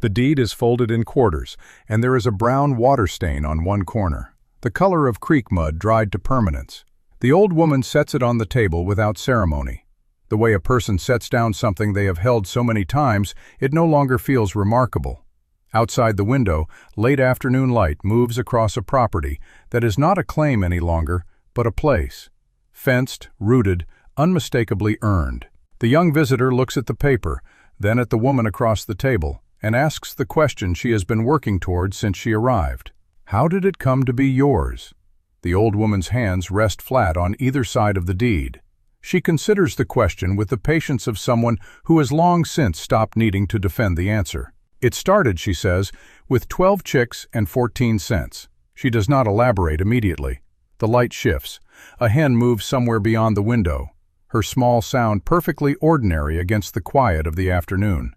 The deed is folded in quarters, and there is a brown water stain on one corner, the color of creek mud dried to permanence. The old woman sets it on the table without ceremony. The way a person sets down something they have held so many times, it no longer feels remarkable. Outside the window, late afternoon light moves across a property that is not a claim any longer, but a place. Fenced, rooted, unmistakably earned. The young visitor looks at the paper, then at the woman across the table, and asks the question she has been working toward since she arrived. How did it come to be yours? The old woman's hands rest flat on either side of the deed. She considers the question with the patience of someone who has long since stopped needing to defend the answer. It started, she says, with 12 chicks and 14 cents. She does not elaborate immediately. The light shifts. A hen moves somewhere beyond the window, her small sound perfectly ordinary against the quiet of the afternoon.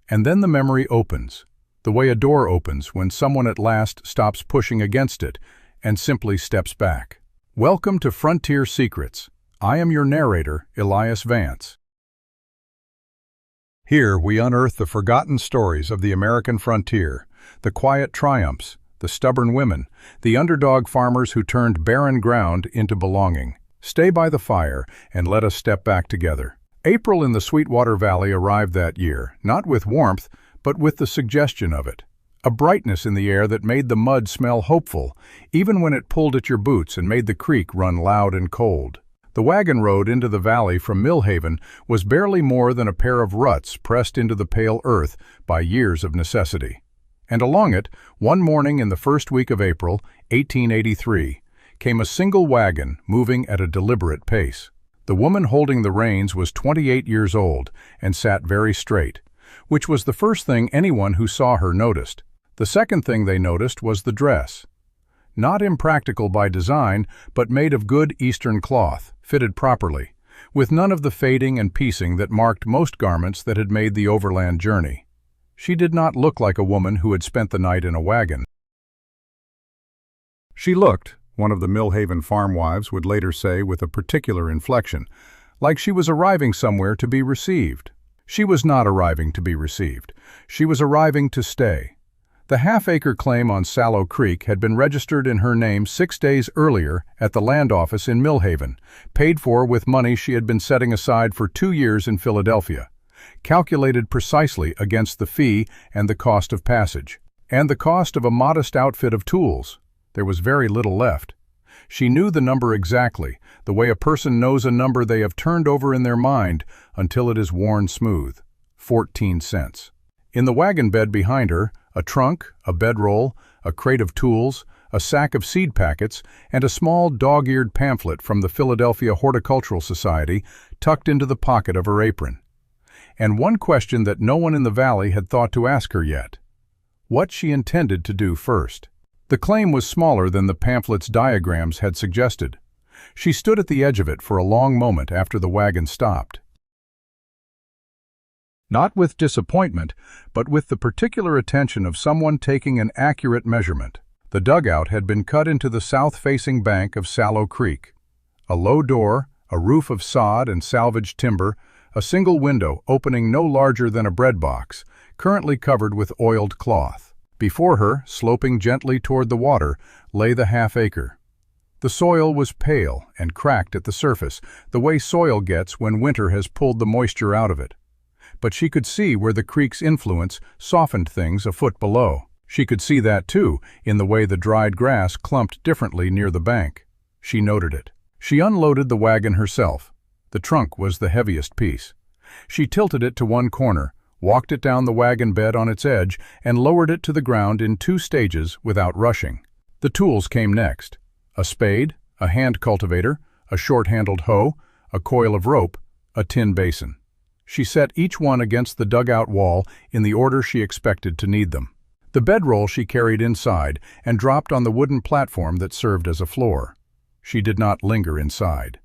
And then the memory opens, the way a door opens when someone at last stops pushing against it and simply steps back. Welcome to Frontier Secrets. I am your narrator, Elias Vance. Here we unearth the forgotten stories of the American frontier, the quiet triumphs, the stubborn women, the underdog farmers who turned barren ground into belonging. Stay by the fire and let us step back together. April in the Sweetwater Valley arrived that year, not with warmth, but with the suggestion of it. A brightness in the air that made the mud smell hopeful, even when it pulled at your boots and made the creek run loud and cold. The wagon road into the valley from Millhaven was barely more than a pair of ruts pressed into the pale earth by years of necessity. And along it, one morning in the first week of April, 1883, came a single wagon moving at a deliberate pace. The woman holding the reins was 28 years old and sat very straight, which was the first thing anyone who saw her noticed. The second thing they noticed was the dress. Not impractical by design, but made of good Eastern cloth, fitted properly, with none of the fading and piecing that marked most garments that had made the overland journey. She did not look like a woman who had spent the night in a wagon. She looked, one of the Millhaven farm wives would later say with a particular inflection, like she was arriving somewhere to be received. She was not arriving to be received. She was arriving to stay. The half-acre claim on Sallow Creek had been registered in her name 6 days earlier at the land office in Millhaven, paid for with money she had been setting aside for 2 years in Philadelphia, calculated precisely against the fee and the cost of passage, and the cost of a modest outfit of tools. There was very little left. She knew the number exactly, the way a person knows a number they have turned over in their mind until it is worn smooth. 14 cents. In the wagon bed behind her, a trunk, a bedroll, a crate of tools, a sack of seed packets, and a small dog-eared pamphlet from the Philadelphia Horticultural Society tucked into the pocket of her apron. And one question that no one in the valley had thought to ask her yet: what she intended to do first. The claim was smaller than the pamphlet's diagrams had suggested. She stood at the edge of it for a long moment after the wagon stopped. Not with disappointment, but with the particular attention of someone taking an accurate measurement. The dugout had been cut into the south-facing bank of Sallow Creek. A low door, a roof of sod and salvaged timber, a single window opening no larger than a bread box, currently covered with oiled cloth. Before her, sloping gently toward the water, lay the half-acre. The soil was pale and cracked at the surface, the way soil gets when winter has pulled the moisture out of it. But she could see where the creek's influence softened things a foot below. She could see that, too, in the way the dried grass clumped differently near the bank. She noted it. She unloaded the wagon herself. The trunk was the heaviest piece. She tilted it to one corner, walked it down the wagon bed on its edge, and lowered it to the ground in 2 stages without rushing. The tools came next: a spade, a hand cultivator, a short-handled hoe, a coil of rope, a tin basin. She set each one against the dugout wall in the order she expected to need them. The bedroll she carried inside and dropped on the wooden platform that served as a floor. She did not linger inside.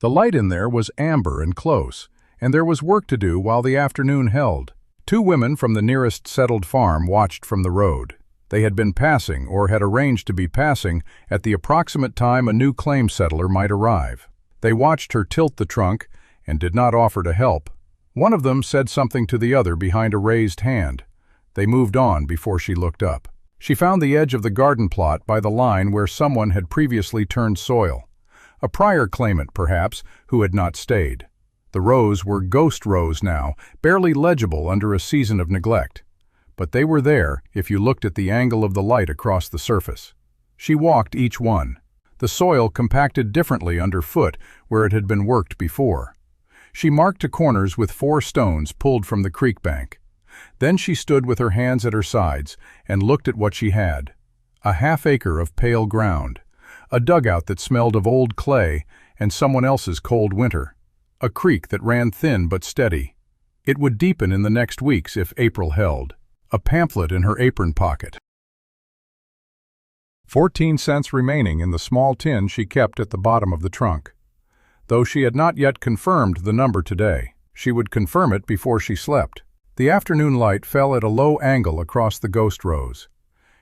The light in there was amber and close, and there was work to do while the afternoon held. 2 women from the nearest settled farm watched from the road. They had been passing, or had arranged to be passing, at the approximate time a new claim settler might arrive. They watched her tilt the trunk and did not offer to help. One of them said something to the other behind a raised hand. They moved on before she looked up. She found the edge of the garden plot by the line where someone had previously turned soil. A prior claimant, perhaps, who had not stayed. The rows were ghost rows now, barely legible under a season of neglect. But they were there if you looked at the angle of the light across the surface. She walked each one. The soil compacted differently underfoot where it had been worked before. She marked the corners with 4 stones pulled from the creek bank. Then she stood with her hands at her sides and looked at what she had. A half-acre of pale ground. A dugout that smelled of old clay and someone else's cold winter. A creek that ran thin but steady. It would deepen in the next weeks if April held. A pamphlet in her apron pocket. 14 cents remaining in the small tin she kept at the bottom of the trunk. Though she had not yet confirmed the number today, she would confirm it before she slept. The afternoon light fell at a low angle across the ghost rows.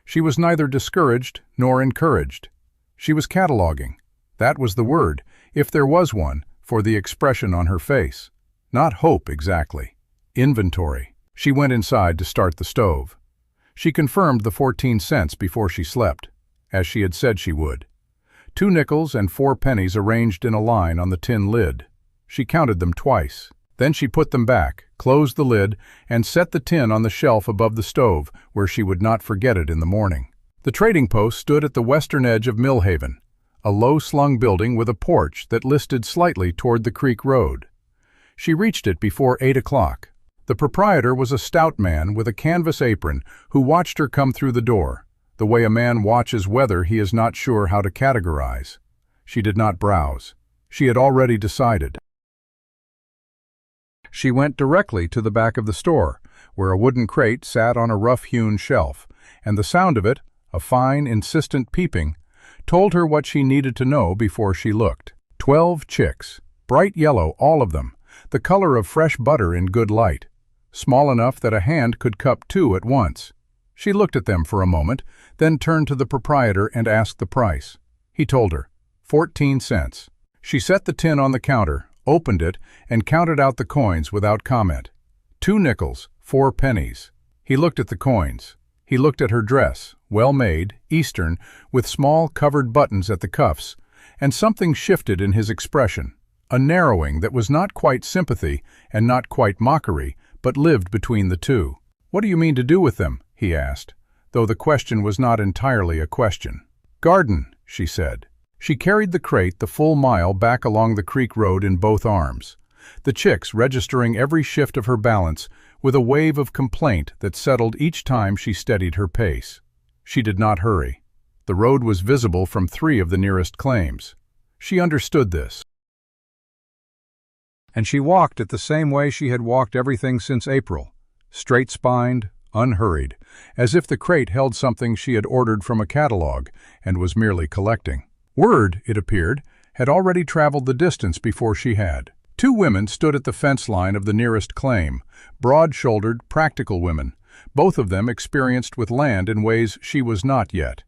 She was neither discouraged nor encouraged. She was cataloging. That was the word, if there was one, for the expression on her face. Not hope exactly. Inventory. She went inside to start the stove. She confirmed the 14 cents before she slept, as she had said she would. 2 nickels and 4 pennies arranged in a line on the tin lid. She counted them twice. Then she put them back, closed the lid, and set the tin on the shelf above the stove, where she would not forget it in the morning. The trading post stood at the western edge of Millhaven, a low-slung building with a porch that listed slightly toward the creek road. She reached it before 8 o'clock. The proprietor was a stout man with a canvas apron who watched her come through the door, the way a man watches weather he is not sure how to categorize. She did not browse. She had already decided. She went directly to the back of the store, where a wooden crate sat on a rough-hewn shelf, and the sound of it, a fine, insistent peeping, told her what she needed to know before she looked. 12 chicks, bright yellow, all of them, the color of fresh butter in good light, small enough that a hand could cup 2 at once. She looked at them for a moment, then turned to the proprietor and asked the price. He told her, 14 cents. She set the tin on the counter, opened it, and counted out the coins without comment. 2 nickels, 4 pennies. He looked at the coins. He looked at her dress, well-made, Eastern, with small covered buttons at the cuffs, and something shifted in his expression, a narrowing that was not quite sympathy and not quite mockery, but lived between the two. "What do you mean to do with them?" he asked, though the question was not entirely a question. "Garden," she said. She carried the crate the full mile back along the creek road in both arms, the chicks registering every shift of her balance with a wave of complaint that settled each time she steadied her pace. She did not hurry. The road was visible from 3 of the nearest claims. She understood this. And she walked it the same way she had walked everything since April, straight-spined, unhurried, as if the crate held something she had ordered from a catalog and was merely collecting. Word, it appeared, had already traveled the distance before she had. 2 women stood at the fence line of the nearest claim, broad-shouldered, practical women, both of them experienced with land in ways she was not yet.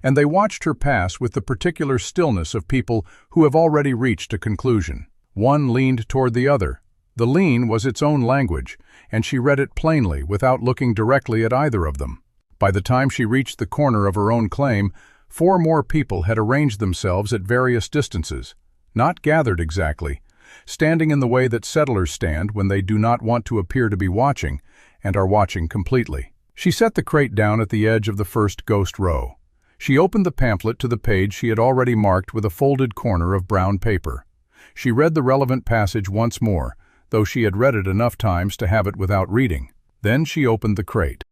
And they watched her pass with the particular stillness of people who have already reached a conclusion. One leaned toward the other. The lean was its own language, and she read it plainly without looking directly at either of them. By the time she reached the corner of her own claim, 4 more people had arranged themselves at various distances, not gathered exactly, standing in the way that settlers stand when they do not want to appear to be watching, and are watching completely. She set the crate down at the edge of the first ghost row. She opened the pamphlet to the page she had already marked with a folded corner of brown paper. She read the relevant passage once more, though she had read it enough times to have it without reading. Then she opened the crate.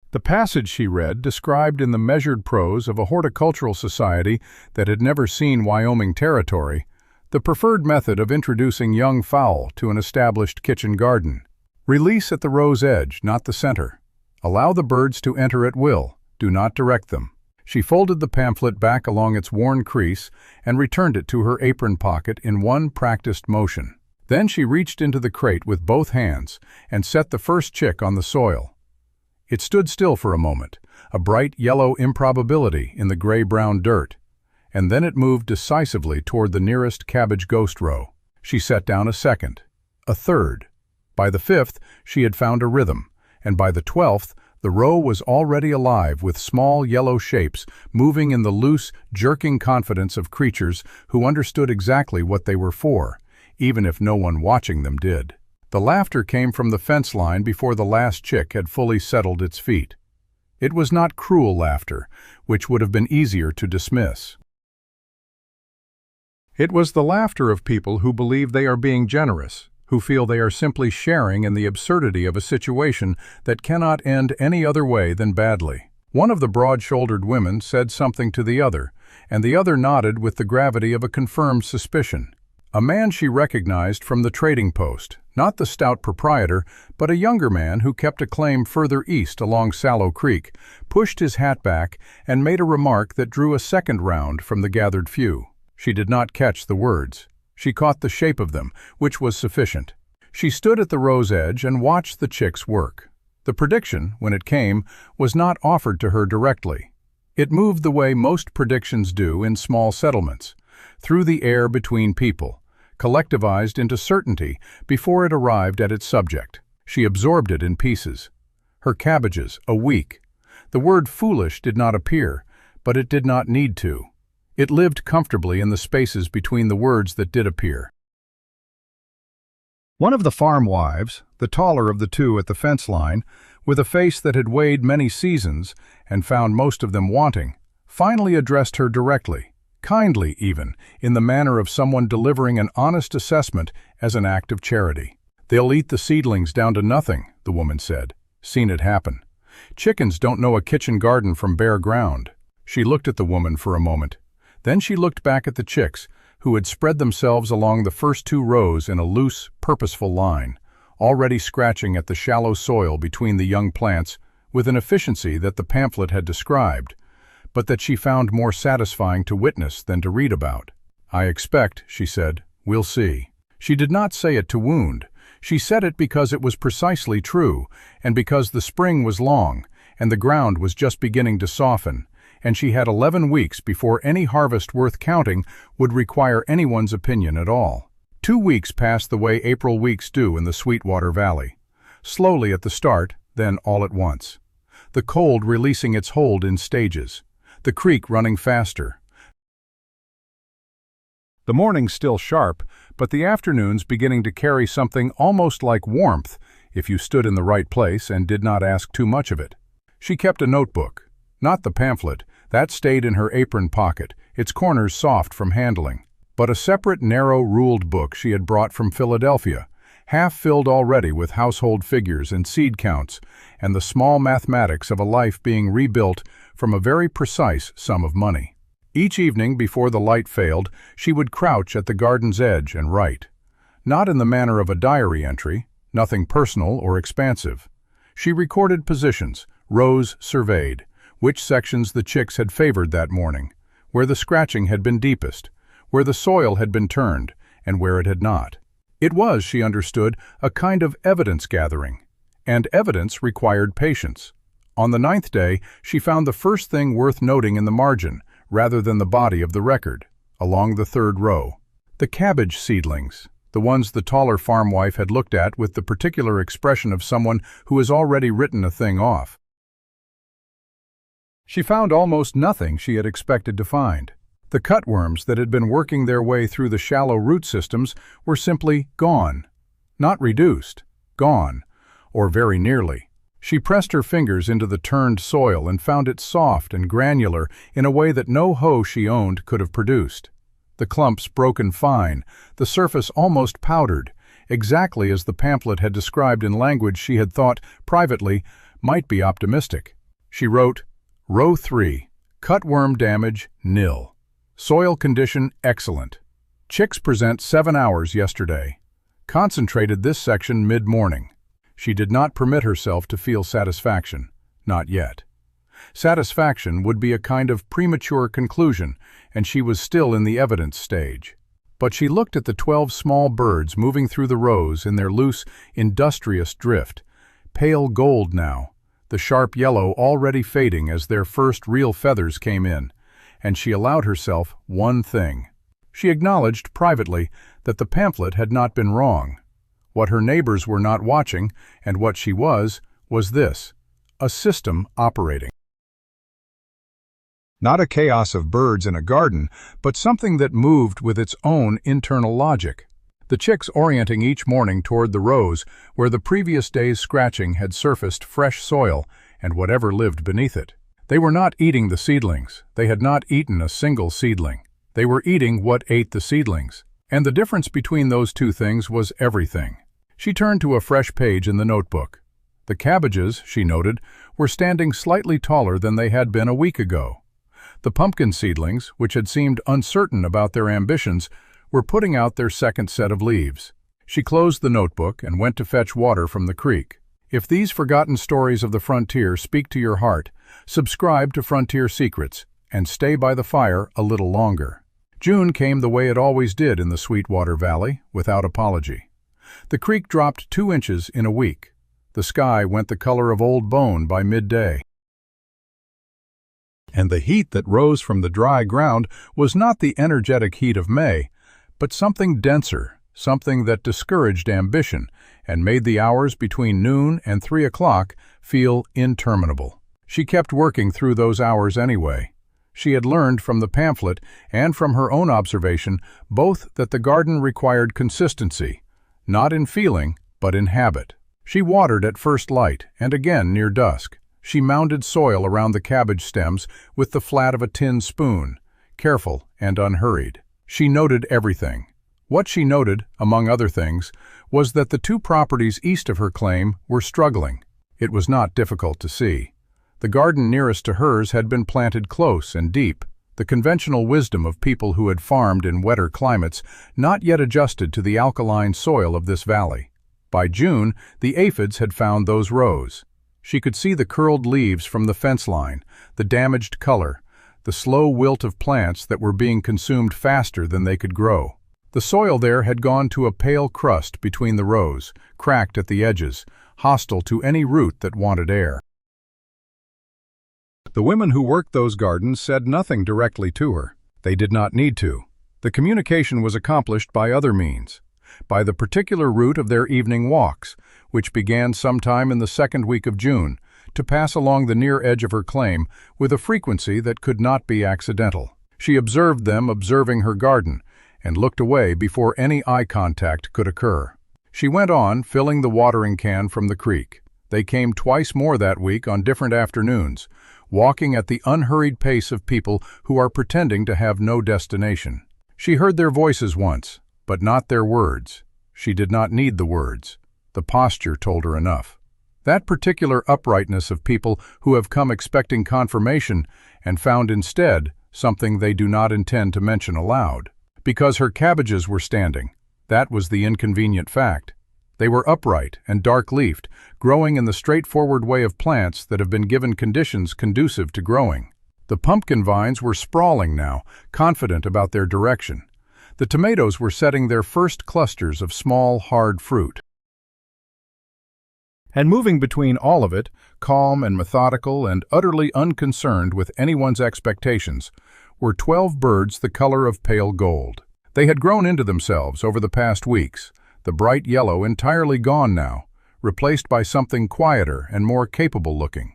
The passage she read described in the measured prose of a horticultural society that had never seen Wyoming territory the preferred method of introducing young fowl to an established kitchen garden. Release at the row's edge, not the center. Allow the birds to enter at will, do not direct them. She folded the pamphlet back along its worn crease and returned it to her apron pocket in one practiced motion. Then she reached into the crate with both hands and set the first chick on the soil. It stood still for a moment, a bright yellow improbability in the gray-brown dirt, and then it moved decisively toward the nearest cabbage ghost row. She set down a second. a third. By the fifth, she had found a rhythm, and by the 12th, the row was already alive with small yellow shapes moving in the loose, jerking confidence of creatures who understood exactly what they were for, even if no one watching them did. The laughter came from the fence line before the last chick had fully settled its feet. It was not cruel laughter, which would have been easier to dismiss. It was the laughter of people who believe they are being generous, who feel they are simply sharing in the absurdity of a situation that cannot end any other way than badly. One of the broad-shouldered women said something to the other, and the other nodded with the gravity of a confirmed suspicion. A man she recognized from the trading post, not the stout proprietor, but a younger man who kept a claim further east along Sallow Creek, pushed his hat back and made a remark that drew a second round from the gathered few. She did not catch the words. She caught the shape of them, which was sufficient. She stood at the row's edge and watched the chicks work. The prediction, when it came, was not offered to her directly. It moved the way most predictions do in small settlements, through the air between people, collectivized into certainty before it arrived at its subject. She absorbed it in pieces. Her cabbages, a week. The word foolish did not appear, but it did not need to. It lived comfortably in the spaces between the words that did appear. One of the farm wives, the taller of the two at the fence line, with a face that had weighed many seasons and found most of them wanting, finally addressed her directly, kindly even, in the manner of someone delivering an honest assessment as an act of charity. "They'll eat the seedlings down to nothing," the woman said. "Seen it happen. Chickens don't know a kitchen garden from bare ground." She looked at the woman for a moment. Then she looked back at the chicks, who had spread themselves along the first two rows in a loose, purposeful line, already scratching at the shallow soil between the young plants with an efficiency that the pamphlet had described, but that she found more satisfying to witness than to read about. "I expect," she said, "we'll see." She did not say it to wound. She said it because it was precisely true, and because the spring was long, and the ground was just beginning to soften, and she had 11 weeks before any harvest worth counting would require anyone's opinion at all. 2 weeks passed the way April weeks do in the Sweetwater Valley. Slowly at the start, then all at once. The cold releasing its hold in stages. The creek running faster. The mornings still sharp, but the afternoons beginning to carry something almost like warmth if you stood in the right place and did not ask too much of it. She kept a notebook. Not the pamphlet, that stayed in her apron pocket, its corners soft from handling, but a separate narrow ruled book she had brought from Philadelphia, half filled already with household figures and seed counts, and the small mathematics of a life being rebuilt from a very precise sum of money. Each evening before the light failed, she would crouch at the garden's edge and write. Not in the manner of a diary entry, nothing personal or expansive. She recorded positions, rows surveyed, which sections the chicks had favored that morning, where the scratching had been deepest, where the soil had been turned, and where it had not. It was, she understood, a kind of evidence gathering, and evidence required patience. On the 9th day, she found the first thing worth noting in the margin, rather than the body of the record, along the 3rd row. The cabbage seedlings, the ones the taller farm wife had looked at with the particular expression of someone who has already written a thing off. She found almost nothing she had expected to find. The cutworms that had been working their way through the shallow root systems were simply gone. Not reduced, gone, or very nearly. She pressed her fingers into the turned soil and found it soft and granular in a way that no hoe she owned could have produced. The clumps broken fine, the surface almost powdered, exactly as the pamphlet had described in language she had thought, privately, might be optimistic. She wrote, Row 3, cutworm damage, nil. Soil condition, excellent. Chicks present 7 hours yesterday. Concentrated this section mid-morning. She did not permit herself to feel satisfaction, not yet. Satisfaction would be a kind of premature conclusion, and she was still in the evidence stage. But she looked at the 12 small birds moving through the rows in their loose, industrious drift, pale gold now, the sharp yellow already fading as their first real feathers came in, and she allowed herself one thing. She acknowledged privately that the pamphlet had not been wrong. What her neighbors were not watching, and what she was this: a system operating. Not a chaos of birds in a garden, but something that moved with its own internal logic. The chicks orienting each morning toward the rows where the previous day's scratching had surfaced fresh soil and whatever lived beneath it. They were not eating the seedlings. They had not eaten a single seedling. They were eating what ate the seedlings. And the difference between those two things was everything. She turned to a fresh page in the notebook. The cabbages, she noted, were standing slightly taller than they had been a week ago. The pumpkin seedlings, which had seemed uncertain about their ambitions, were putting out their second set of leaves. She closed the notebook and went to fetch water from the creek. If these forgotten stories of the frontier speak to your heart, subscribe to Frontier Secrets and stay by the fire a little longer. June came the way it always did in the Sweetwater Valley, without apology. The creek dropped 2 inches in a week. The sky went the color of old bone by midday. And the heat that rose from the dry ground was not the energetic heat of May, but something denser, something that discouraged ambition and made the hours between noon and 3 o'clock feel interminable. She kept working through those hours anyway. She had learned from the pamphlet and from her own observation both that the garden required consistency, not in feeling, but in habit. She watered at first light and again near dusk. She mounded soil around the cabbage stems with the flat of a tin spoon, careful and unhurried. She noted everything. What she noted, among other things, was that the 2 properties east of her claim were struggling. It was not difficult to see. The garden nearest to hers had been planted close and deep, the conventional wisdom of people who had farmed in wetter climates not yet adjusted to the alkaline soil of this valley. By June, the aphids had found those rows. She could see the curled leaves from the fence line, the damaged color, the slow wilt of plants that were being consumed faster than they could grow. The soil there had gone to a pale crust between the rows, cracked at the edges, hostile to any root that wanted air. The women who worked those gardens said nothing directly to her. They did not need to. The communication was accomplished by other means, by the particular route of their evening walks, which began sometime in the second week of June, to pass along the near edge of her claim with a frequency that could not be accidental. She observed them observing her garden, and looked away before any eye contact could occur. She went on, filling the watering can from the creek. They came twice more that week on different afternoons, walking at the unhurried pace of people who are pretending to have no destination. She heard their voices once, but not their words. She did not need the words. The posture told her enough. That particular uprightness of people who have come expecting confirmation and found instead something they do not intend to mention aloud. Because her cabbages were standing, that was the inconvenient fact. They were upright and dark-leafed, growing in the straightforward way of plants that have been given conditions conducive to growing. The pumpkin vines were sprawling now, confident about their direction. The tomatoes were setting their first clusters of small, hard fruit. And moving between all of it, calm and methodical and utterly unconcerned with anyone's expectations, were 12 birds the color of pale gold. They had grown into themselves over the past weeks, the bright yellow entirely gone now, replaced by something quieter and more capable-looking.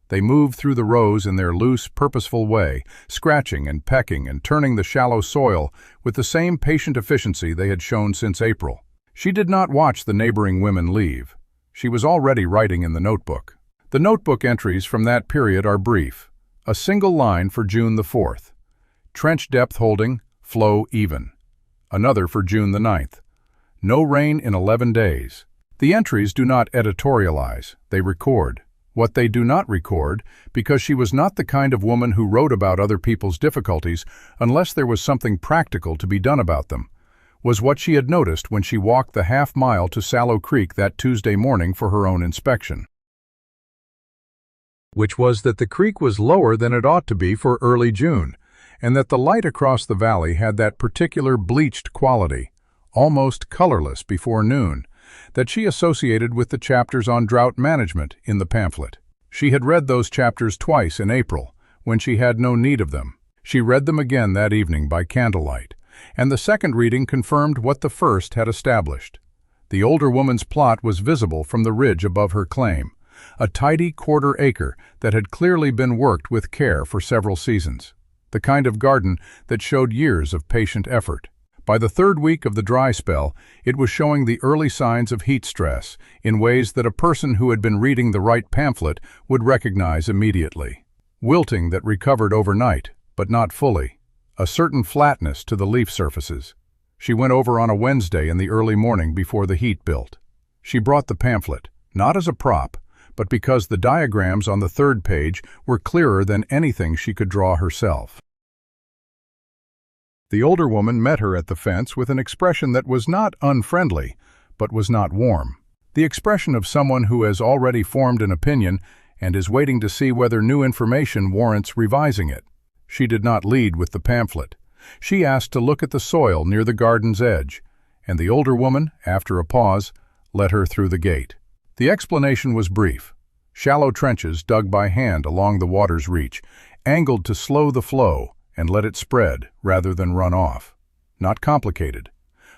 They moved through the rows in their loose, purposeful way, scratching and pecking and turning the shallow soil with the same patient efficiency they had shown since April. She did not watch the neighboring women leave. She was already writing in the notebook. The notebook entries from that period are brief. A single line for June the 4th. Trench depth holding, flow even. Another for June the 9th. No rain in 11 days. The entries do not editorialize, they record. What they do not record, because she was not the kind of woman who wrote about other people's difficulties unless there was something practical to be done about them, was what she had noticed when she walked the half-mile to Sallow Creek that Tuesday morning for her own inspection. Which was that the creek was lower than it ought to be for early June, and that the light across the valley had that particular bleached quality, almost colorless before noon, that she associated with the chapters on drought management in the pamphlet. She had read those chapters twice in April, when she had no need of them. She read them again that evening by candlelight, and the second reading confirmed what the first had established. The older woman's plot was visible from the ridge above her claim, a tidy quarter-acre that had clearly been worked with care for several seasons, the kind of garden that showed years of patient effort. By the third week of the dry spell, it was showing the early signs of heat stress in ways that a person who had been reading the right pamphlet would recognize immediately. Wilting that recovered overnight, but not fully. A certain flatness to the leaf surfaces. She went over on a Wednesday in the early morning before the heat built. She brought the pamphlet, not as a prop, but because the diagrams on the third page were clearer than anything she could draw herself. The older woman met her at the fence with an expression that was not unfriendly, but was not warm. The expression of someone who has already formed an opinion and is waiting to see whether new information warrants revising it. She did not lead with the pamphlet. She asked to look at the soil near the garden's edge, and the older woman, after a pause, let her through the gate. The explanation was brief. Shallow trenches dug by hand along the water's reach, angled to slow the flow and let it spread rather than run off. Not complicated.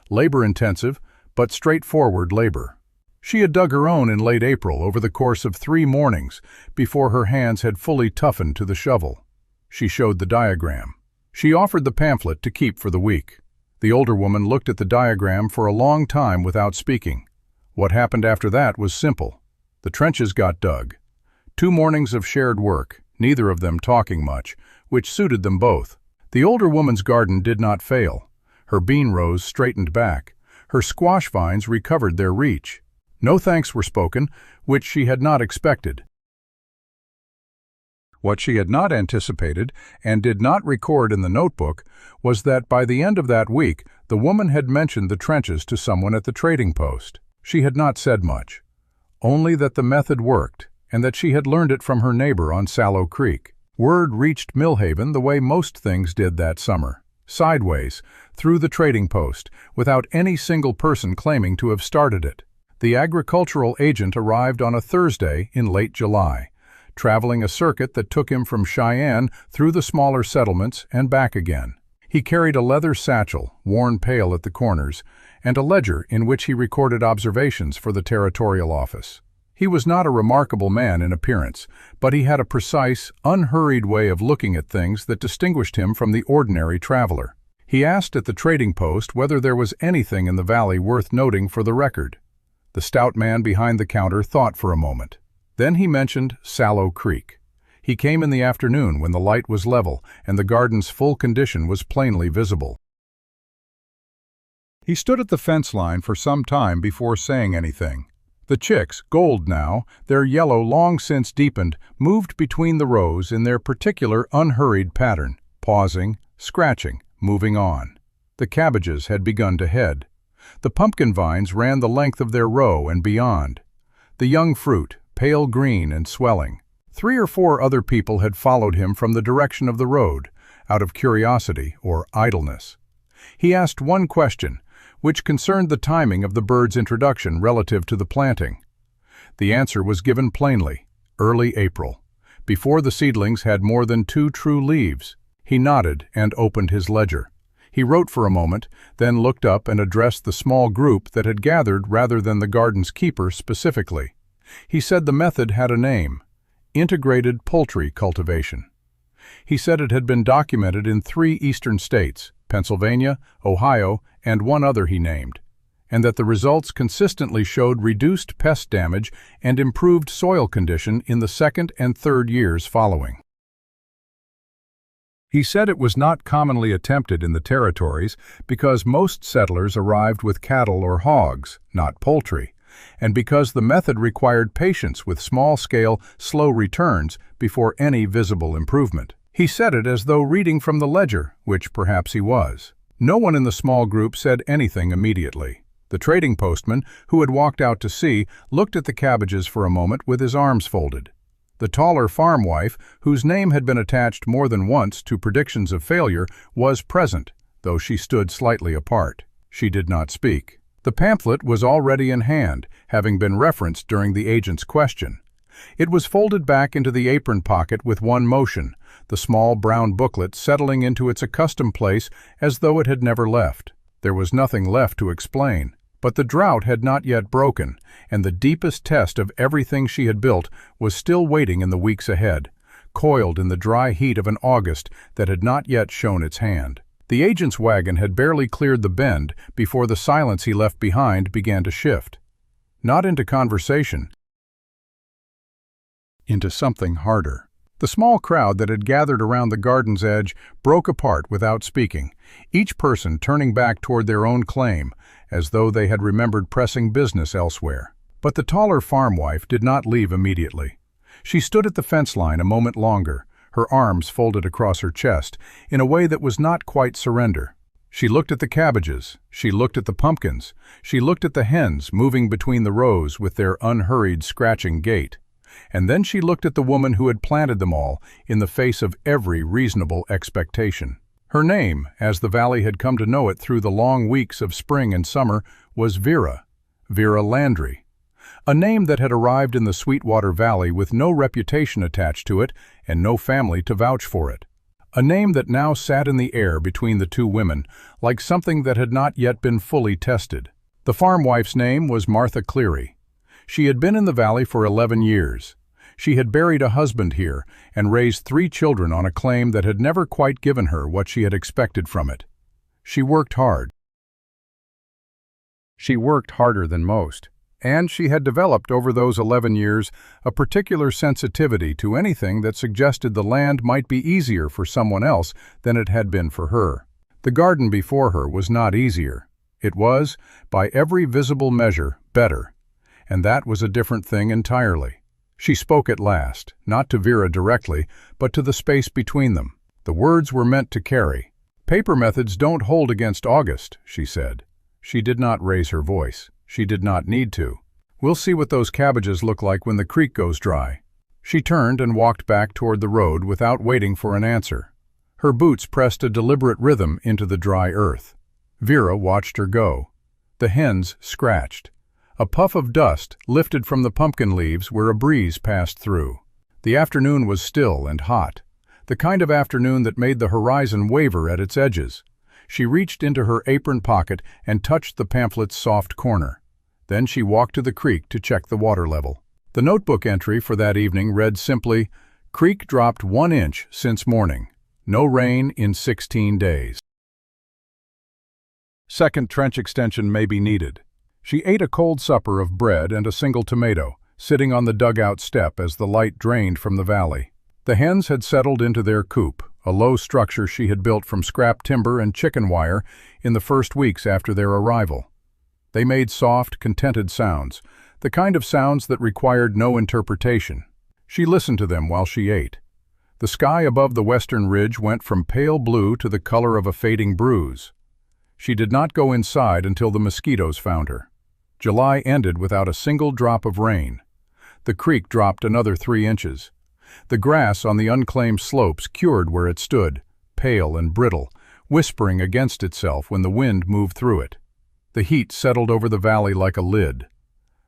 Labor-intensive, but straightforward labor. She had dug her own in late April over the course of 3 mornings before her hands had fully toughened to the shovel. She showed the diagram. She offered the pamphlet to keep for the week. The older woman looked at the diagram for a long time without speaking. What happened after that was simple. The trenches got dug. 2 mornings of shared work, neither of them talking much, which suited them both. The older woman's garden did not fail. Her bean rows straightened back. Her squash vines recovered their reach. No thanks were spoken, which she had not expected. What she had not anticipated, and did not record in the notebook, was that by the end of that week, the woman had mentioned the trenches to someone at the trading post. She had not said much. Only that the method worked, and that she had learned it from her neighbor on Sallow Creek. Word reached Millhaven the way most things did that summer, sideways, through the trading post, without any single person claiming to have started it. The agricultural agent arrived on a Thursday in late July, traveling a circuit that took him from Cheyenne through the smaller settlements and back again. He carried a leather satchel, worn pale at the corners, and a ledger in which he recorded observations for the territorial office. He was not a remarkable man in appearance, but he had a precise, unhurried way of looking at things that distinguished him from the ordinary traveler. He asked at the trading post whether there was anything in the valley worth noting for the record. The stout man behind the counter thought for a moment. Then he mentioned Sallow Creek. He came in the afternoon when the light was level and the garden's full condition was plainly visible. He stood at the fence line for some time before saying anything. The chicks, gold now, their yellow long since deepened, moved between the rows in their particular unhurried pattern, pausing, scratching, moving on. The cabbages had begun to head. The pumpkin vines ran the length of their row and beyond. The young fruit, pale green and swelling. 3 or 4 other people had followed him from the direction of the road, out of curiosity or idleness. He asked one question, which concerned the timing of the bird's introduction relative to the planting. The answer was given plainly, early April, before the seedlings had more than 2 true leaves. He nodded and opened his ledger. He wrote for a moment, then looked up and addressed the small group that had gathered rather than the garden's keeper specifically. He said the method had a name: integrated poultry cultivation. He said it had been documented in 3 eastern states, Pennsylvania, Ohio, and one other he named, and that the results consistently showed reduced pest damage and improved soil condition in the 2nd and 3rd years following. He said it was not commonly attempted in the territories because most settlers arrived with cattle or hogs, not poultry, and because the method required patience with small-scale, slow returns before any visible improvement. He said it as though reading from the ledger, which perhaps he was. No one in the small group said anything immediately. The trading postman, who had walked out to sea, looked at the cabbages for a moment with his arms folded. The taller farm wife, whose name had been attached more than once to predictions of failure, was present, though she stood slightly apart. She did not speak. The pamphlet was already in hand, having been referenced during the agent's question. It was folded back into the apron pocket with one motion, the small brown booklet settling into its accustomed place as though it had never left. There was nothing left to explain. But the drought had not yet broken, and the deepest test of everything she had built was still waiting in the weeks ahead, coiled in the dry heat of an August that had not yet shown its hand. The agent's wagon had barely cleared the bend before the silence he left behind began to shift. Not into conversation, into something harder. The small crowd that had gathered around the garden's edge broke apart without speaking, each person turning back toward their own claim, as though they had remembered pressing business elsewhere. But the taller farm wife did not leave immediately. She stood at the fence line a moment longer, her arms folded across her chest, in a way that was not quite surrender. She looked at the cabbages, she looked at the pumpkins, she looked at the hens moving between the rows with their unhurried, scratching gait. And then she looked at the woman who had planted them all in the face of every reasonable expectation. Her name, as the valley had come to know it through the long weeks of spring and summer, was Vera Landry. A name that had arrived in the Sweetwater Valley with no reputation attached to it and no family to vouch for it. A name that now sat in the air between the two women, like something that had not yet been fully tested. The farm wife's name was Martha Cleary. She had been in the valley for 11 years. She had buried a husband here and raised 3 children on a claim that had never quite given her what she had expected from it. She worked hard. She worked harder than most. And she had developed over those 11 years a particular sensitivity to anything that suggested the land might be easier for someone else than it had been for her. The garden before her was not easier. It was, by every visible measure, better. And that was a different thing entirely. She spoke at last, not to Vera directly, but to the space between them. The words were meant to carry. "Paper methods don't hold against August," she said. She did not raise her voice. She did not need to. "We'll see what those cabbages look like when the creek goes dry." She turned and walked back toward the road without waiting for an answer. Her boots pressed a deliberate rhythm into the dry earth. Vera watched her go. The hens scratched. A puff of dust lifted from the pumpkin leaves where a breeze passed through. The afternoon was still and hot, the kind of afternoon that made the horizon waver at its edges. She reached into her apron pocket and touched the pamphlet's soft corner. Then she walked to the creek to check the water level. The notebook entry for that evening read simply, "Creek dropped 1 inch since morning. No rain in 16 days. Second trench extension may be needed." She ate a cold supper of bread and a single tomato, sitting on the dugout step as the light drained from the valley. The hens had settled into their coop, a low structure she had built from scrap timber and chicken wire in the first weeks after their arrival. They made soft, contented sounds, the kind of sounds that required no interpretation. She listened to them while she ate. The sky above the western ridge went from pale blue to the color of a fading bruise. She did not go inside until the mosquitoes found her. July ended without a single drop of rain. The creek dropped another 3 inches. The grass on the unclaimed slopes cured where it stood, pale and brittle, whispering against itself when the wind moved through it. The heat settled over the valley like a lid.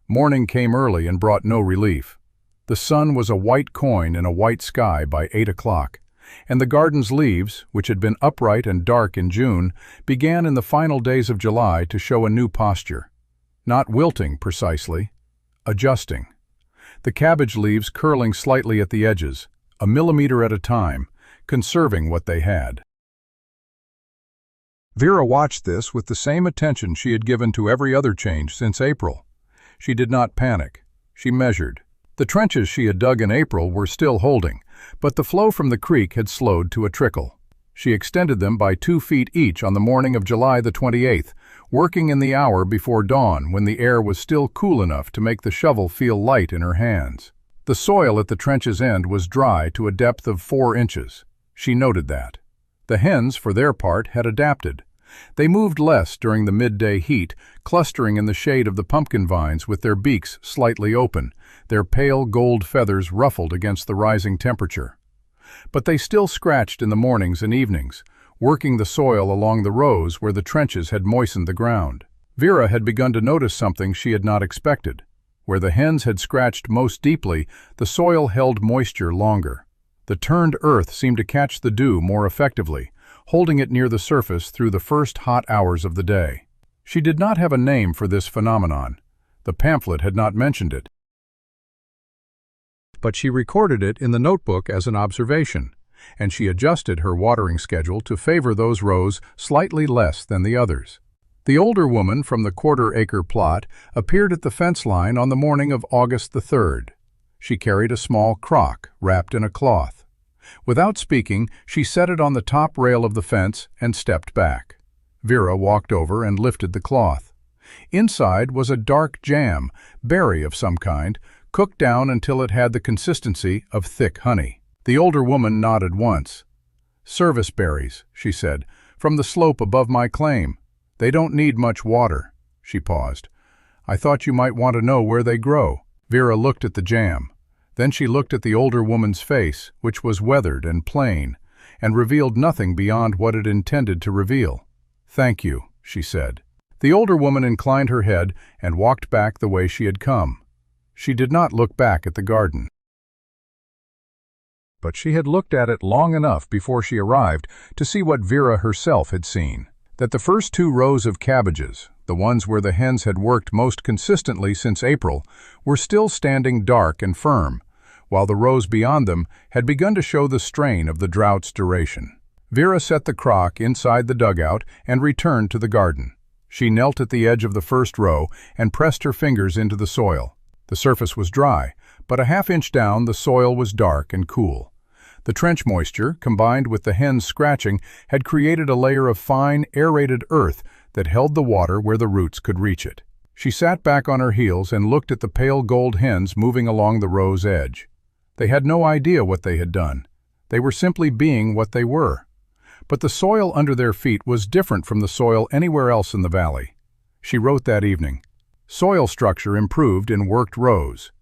Morning came early and brought no relief. The sun was a white coin in a white sky by 8 o'clock, and the garden's leaves, which had been upright and dark in June, began in the final days of July to show a new posture. Not wilting, precisely, adjusting. The cabbage leaves curling slightly at the edges, a millimeter at a time, conserving what they had. Vera watched this with the same attention she had given to every other change since April. She did not panic. She measured. The trenches she had dug in April were still holding, but the flow from the creek had slowed to a trickle. She extended them by 2 feet each on the morning of July the 28th, working in the hour before dawn when the air was still cool enough to make the shovel feel light in her hands. The soil at the trench's end was dry to a depth of 4 inches. She noted that. The hens, for their part, had adapted. They moved less during the midday heat, clustering in the shade of the pumpkin vines with their beaks slightly open, their pale gold feathers ruffled against the rising temperature. But they still scratched in the mornings and evenings, working the soil along the rows where the trenches had moistened the ground. Vera had begun to notice something she had not expected. Where the hens had scratched most deeply, the soil held moisture longer. The turned earth seemed to catch the dew more effectively, holding it near the surface through the first hot hours of the day. She did not have a name for this phenomenon. The pamphlet had not mentioned it. But she recorded it in the notebook as an observation, and she adjusted her watering schedule to favor those rows slightly less than the others. The older woman from the quarter-acre plot appeared at the fence line on the morning of August the 3rd. She carried a small crock wrapped in a cloth. Without speaking, she set it on the top rail of the fence and stepped back. Vera walked over and lifted the cloth. Inside was a dark jam, berry of some kind, cooked down until it had the consistency of thick honey. The older woman nodded once. "Service berries," she said, "from the slope above my claim. They don't need much water." She paused. "I thought you might want to know where they grow." Vera looked at the jam. Then she looked at the older woman's face, which was weathered and plain, and revealed nothing beyond what it intended to reveal. "Thank you," she said. The older woman inclined her head and walked back the way she had come. She did not look back at the garden. But she had looked at it long enough before she arrived to see what Vera herself had seen. That the first 2 rows of cabbages, the ones where the hens had worked most consistently since April, were still standing dark and firm, while the rows beyond them had begun to show the strain of the drought's duration. Vera set the crock inside the dugout and returned to the garden. She knelt at the edge of the first row and pressed her fingers into the soil. The surface was dry, but a half-inch down the soil was dark and cool. The trench moisture, combined with the hens' scratching, had created a layer of fine, aerated earth that held the water where the roots could reach it. She sat back on her heels and looked at the pale gold hens moving along the row's edge. They had no idea what they had done. They were simply being what they were. But the soil under their feet was different from the soil anywhere else in the valley. She wrote that evening. Soil structure improved in worked rows.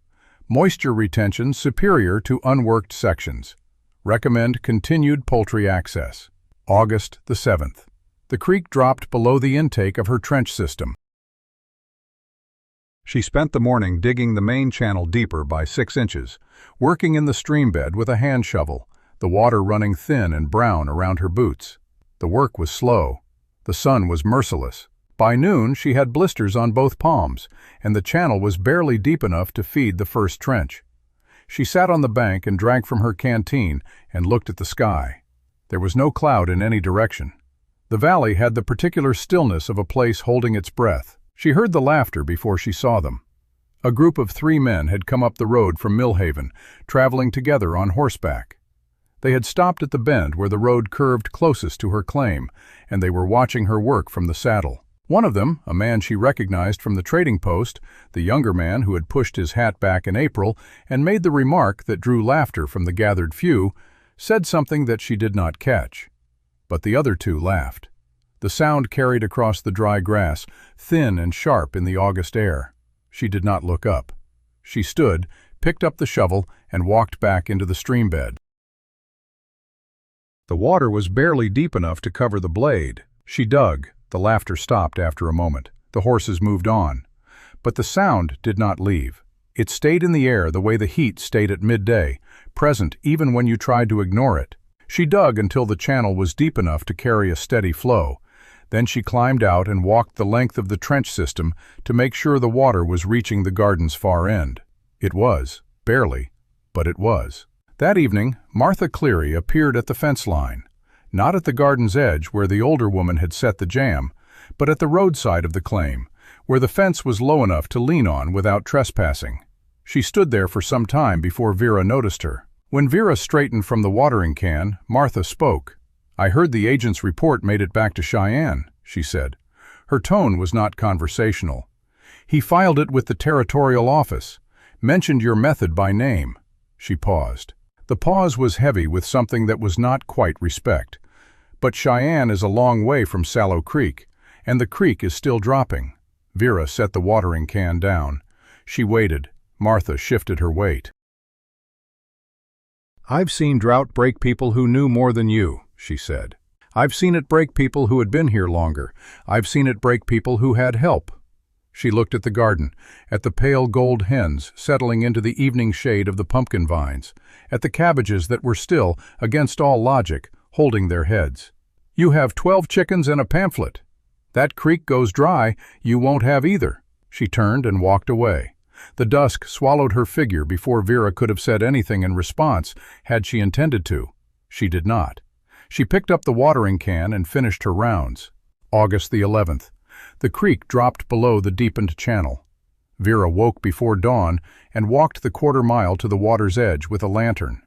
Moisture retention superior to unworked sections. Recommend continued poultry access. August the 7th. The creek dropped below the intake of her trench system. She spent the morning digging the main channel deeper by 6 inches, working in the stream bed with a hand shovel, the water running thin and brown around her boots. The work was slow. The sun was merciless. By noon, she had blisters on both palms, and the channel was barely deep enough to feed the first trench. She sat on the bank and drank from her canteen and looked at the sky. There was no cloud in any direction. The valley had the particular stillness of a place holding its breath. She heard the laughter before she saw them. A group of 3 men had come up the road from Millhaven, traveling together on horseback. They had stopped at the bend where the road curved closest to her claim, and they were watching her work from the saddle. One of them, a man she recognized from the trading post, the younger man who had pushed his hat back in April and made the remark that drew laughter from the gathered few, said something that she did not catch. But the other 2 laughed. The sound carried across the dry grass, thin and sharp in the August air. She did not look up. She stood, picked up the shovel, and walked back into the stream bed. The water was barely deep enough to cover the blade. She dug. The laughter stopped after a moment. The horses moved on. But the sound did not leave. It stayed in the air the way the heat stayed at midday, present even when you tried to ignore it. She dug until the channel was deep enough to carry a steady flow. Then she climbed out and walked the length of the trench system to make sure the water was reaching the garden's far end. It was. Barely. But it was. That evening, Martha Cleary appeared at the fence line. Not at the garden's edge where the older woman had set the jam, but at the roadside of the claim, where the fence was low enough to lean on without trespassing. She stood there for some time before Vera noticed her. When Vera straightened from the watering can, Martha spoke. "I heard the agent's report made it back to Cheyenne," she said. Her tone was not conversational. "He filed it with the territorial office. Mentioned your method by name." She paused. The pause was heavy with something that was not quite respect. But Cheyenne is a long way from Sallow Creek, and the creek is still dropping. Vera set the watering can down. She waited. Martha shifted her weight. "I've seen drought break people who knew more than you," she said. "I've seen it break people who had been here longer. I've seen it break people who had help." She looked at the garden, at the pale gold hens settling into the evening shade of the pumpkin vines, at the cabbages that were still, against all logic, holding their heads. "You have 12 chickens and a pamphlet." "That creek goes dry, you won't have either." She turned and walked away. The dusk swallowed her figure before Vera could have said anything in response had she intended to. She did not. She picked up the watering can and finished her rounds. August the 11th. The creek dropped below the deepened channel. Vera woke before dawn and walked the quarter-mile to the water's edge with a lantern.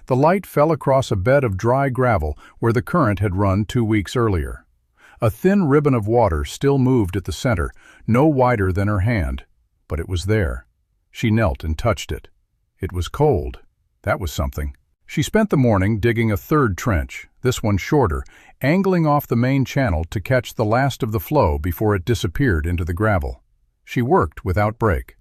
The light fell across a bed of dry gravel where the current had run 2 weeks earlier. A thin ribbon of water still moved at the center, no wider than her hand, but it was there. She knelt and touched it. It was cold. That was something. She spent the morning digging a third trench, this one shorter, angling off the main channel to catch the last of the flow before it disappeared into the gravel. She worked without break.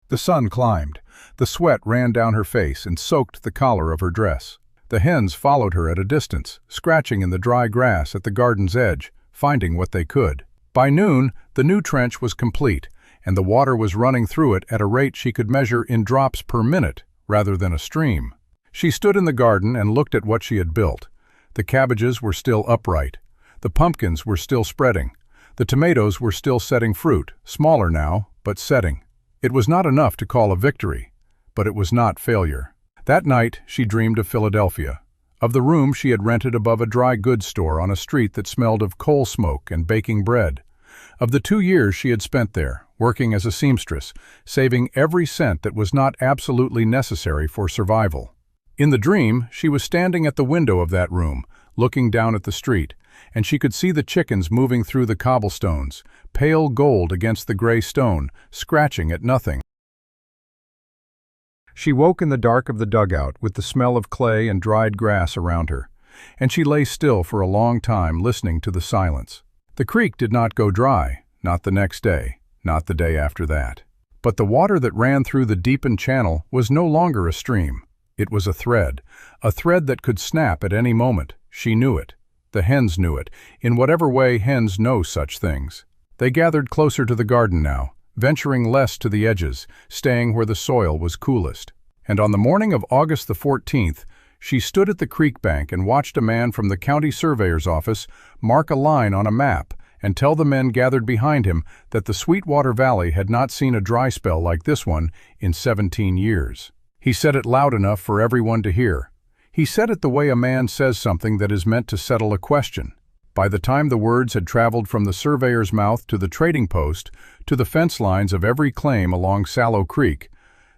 The sun climbed. The sweat ran down her face and soaked the collar of her dress. The hens followed her at a distance, scratching in the dry grass at the garden's edge, finding what they could. By noon, the new trench was complete, and the water was running through it at a rate she could measure in drops per minute, rather than a stream. She stood in the garden and looked at what she had built. The cabbages were still upright. The pumpkins were still spreading. The tomatoes were still setting fruit, smaller now, but setting. It was not enough to call a victory, but it was not failure. That night, she dreamed of Philadelphia, of the room she had rented above a dry goods store on a street that smelled of coal smoke and baking bread, of the 2 years she had spent there, working as a seamstress, saving every cent that was not absolutely necessary for survival. In the dream, she was standing at the window of that room, looking down at the street, and she could see the chickens moving through the cobblestones, pale gold against the gray stone, scratching at nothing. She woke in the dark of the dugout with the smell of clay and dried grass around her, and she lay still for a long time listening to the silence. The creek did not go dry, not the next day, not the day after that. But the water that ran through the deepened channel was no longer a stream. It was a thread that could snap at any moment. She knew it. The hens knew it, in whatever way hens know such things. They gathered closer to the garden now, venturing less to the edges, staying where the soil was coolest. And on the morning of August the 14th, she stood at the creek bank and watched a man from the county surveyor's office mark a line on a map and tell the men gathered behind him that the Sweetwater Valley had not seen a dry spell like this one in 17 years. He said it loud enough for everyone to hear. He said it the way a man says something that is meant to settle a question. By the time the words had traveled from the surveyor's mouth to the trading post, to the fence lines of every claim along Sallow Creek,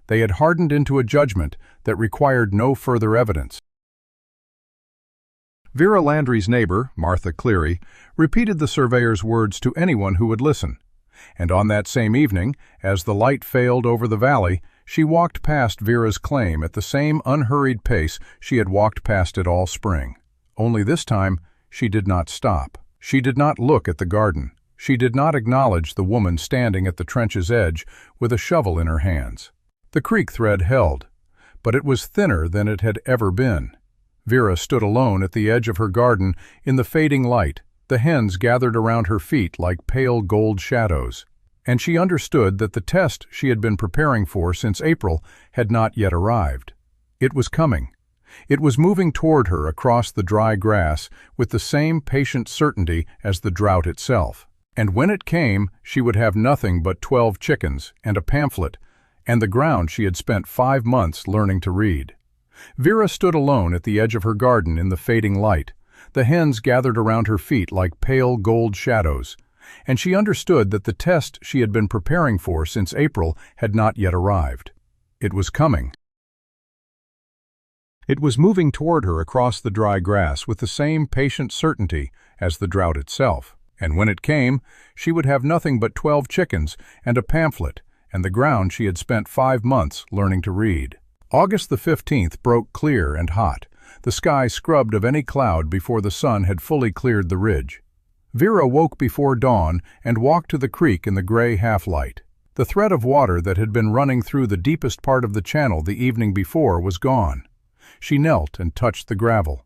they had hardened into a judgment that required no further evidence. Vera Landry's neighbor, Martha Cleary, repeated the surveyor's words to anyone who would listen. And on that same evening, as the light failed over the valley, she walked past Vera's claim at the same unhurried pace she had walked past it all spring. Only this time, she did not stop. She did not look at the garden. She did not acknowledge the woman standing at the trench's edge with a shovel in her hands. The creek thread held, but it was thinner than it had ever been. Vera stood alone at the edge of her garden in the fading light, the hens gathered around her feet like pale gold shadows. And she understood that the test she had been preparing for since April had not yet arrived. It was coming. It was moving toward her across the dry grass with the same patient certainty as the drought itself. And when it came, she would have nothing but 12 chickens and a pamphlet, and the ground she had spent 5 months learning to read. Vera stood alone at the edge of her garden in the fading light. The hens gathered around her feet like pale gold shadows, and she understood that the test she had been preparing for since April had not yet arrived. It was coming. It was moving toward her across the dry grass with the same patient certainty as the drought itself. And when it came, she would have nothing but 12 chickens and a pamphlet, and the ground she had spent 5 months learning to read. August the 15th broke clear and hot, the sky scrubbed of any cloud before the sun had fully cleared the ridge. Vera woke before dawn and walked to the creek in the gray half-light. The thread of water that had been running through the deepest part of the channel the evening before was gone. She knelt and touched the gravel.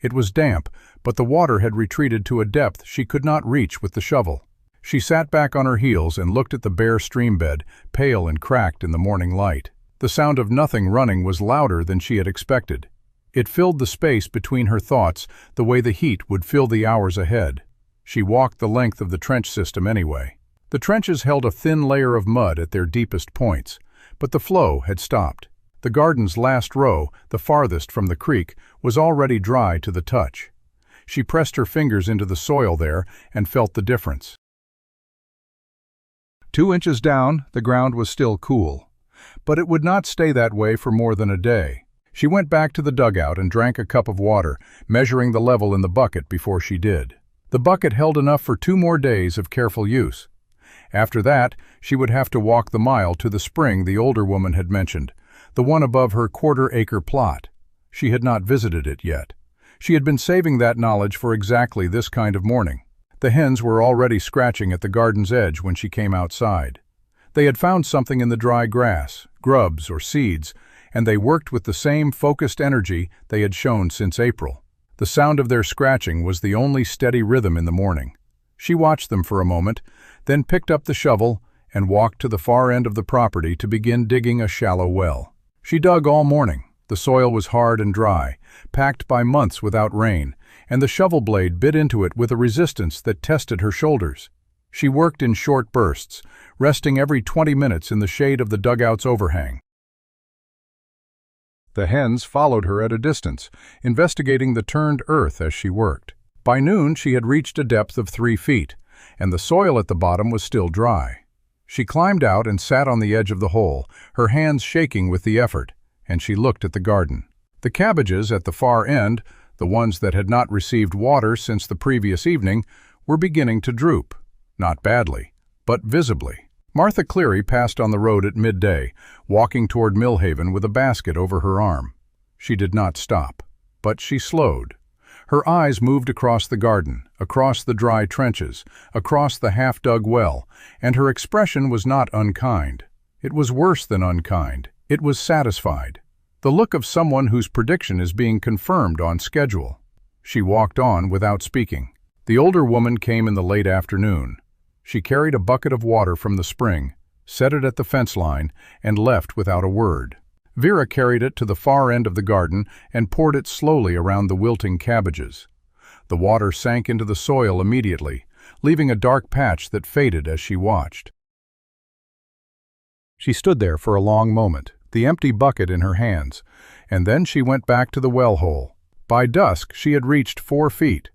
It was damp, but the water had retreated to a depth she could not reach with the shovel. She sat back on her heels and looked at the bare stream bed, pale and cracked in the morning light. The sound of nothing running was louder than she had expected. It filled the space between her thoughts the way the heat would fill the hours ahead. She walked the length of the trench system anyway. The trenches held a thin layer of mud at their deepest points, but the flow had stopped. The garden's last row, the farthest from the creek, was already dry to the touch. She pressed her fingers into the soil there and felt the difference. 2 inches down, the ground was still cool. But it would not stay that way for more than a day. She went back to the dugout and drank a cup of water, measuring the level in the bucket before she did. The bucket held enough for 2 more days of careful use. After that, she would have to walk the mile to the spring the older woman had mentioned, the one above her quarter-acre plot. She had not visited it yet. She had been saving that knowledge for exactly this kind of morning. The hens were already scratching at the garden's edge when she came outside. They had found something in the dry grass, grubs or seeds, and they worked with the same focused energy they had shown since April. The sound of their scratching was the only steady rhythm in the morning. She watched them for a moment, then picked up the shovel and walked to the far end of the property to begin digging a shallow well. She dug all morning. The soil was hard and dry, packed by months without rain, and the shovel blade bit into it with a resistance that tested her shoulders. She worked in short bursts, resting every 20 minutes in the shade of the dugout's overhang. The hens followed her at a distance, investigating the turned earth as she worked. By noon, she had reached a depth of 3 feet, and the soil at the bottom was still dry. She climbed out and sat on the edge of the hole, her hands shaking with the effort, and she looked at the garden. The cabbages at the far end, the ones that had not received water since the previous evening, were beginning to droop. Not badly, but visibly. Martha Cleary passed on the road at midday, walking toward Millhaven with a basket over her arm. She did not stop, but she slowed. Her eyes moved across the garden, across the dry trenches, across the half-dug well, and her expression was not unkind. It was worse than unkind. It was satisfied. The look of someone whose prediction is being confirmed on schedule. She walked on without speaking. The older woman came in the late afternoon. She carried a bucket of water from the spring, set it at the fence line, and left without a word. Vera carried it to the far end of the garden and poured it slowly around the wilting cabbages. The water sank into the soil immediately, leaving a dark patch that faded as she watched. She stood there for a long moment, the empty bucket in her hands, and then she went back to the well hole. By dusk, she had reached 4 feet.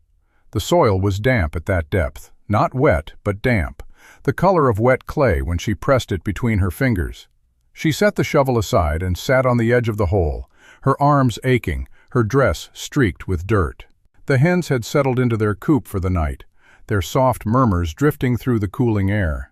The soil was damp at that depth. Not wet, but damp, the color of wet clay when she pressed it between her fingers. She set the shovel aside and sat on the edge of the hole, her arms aching, her dress streaked with dirt. The hens had settled into their coop for the night, their soft murmurs drifting through the cooling air.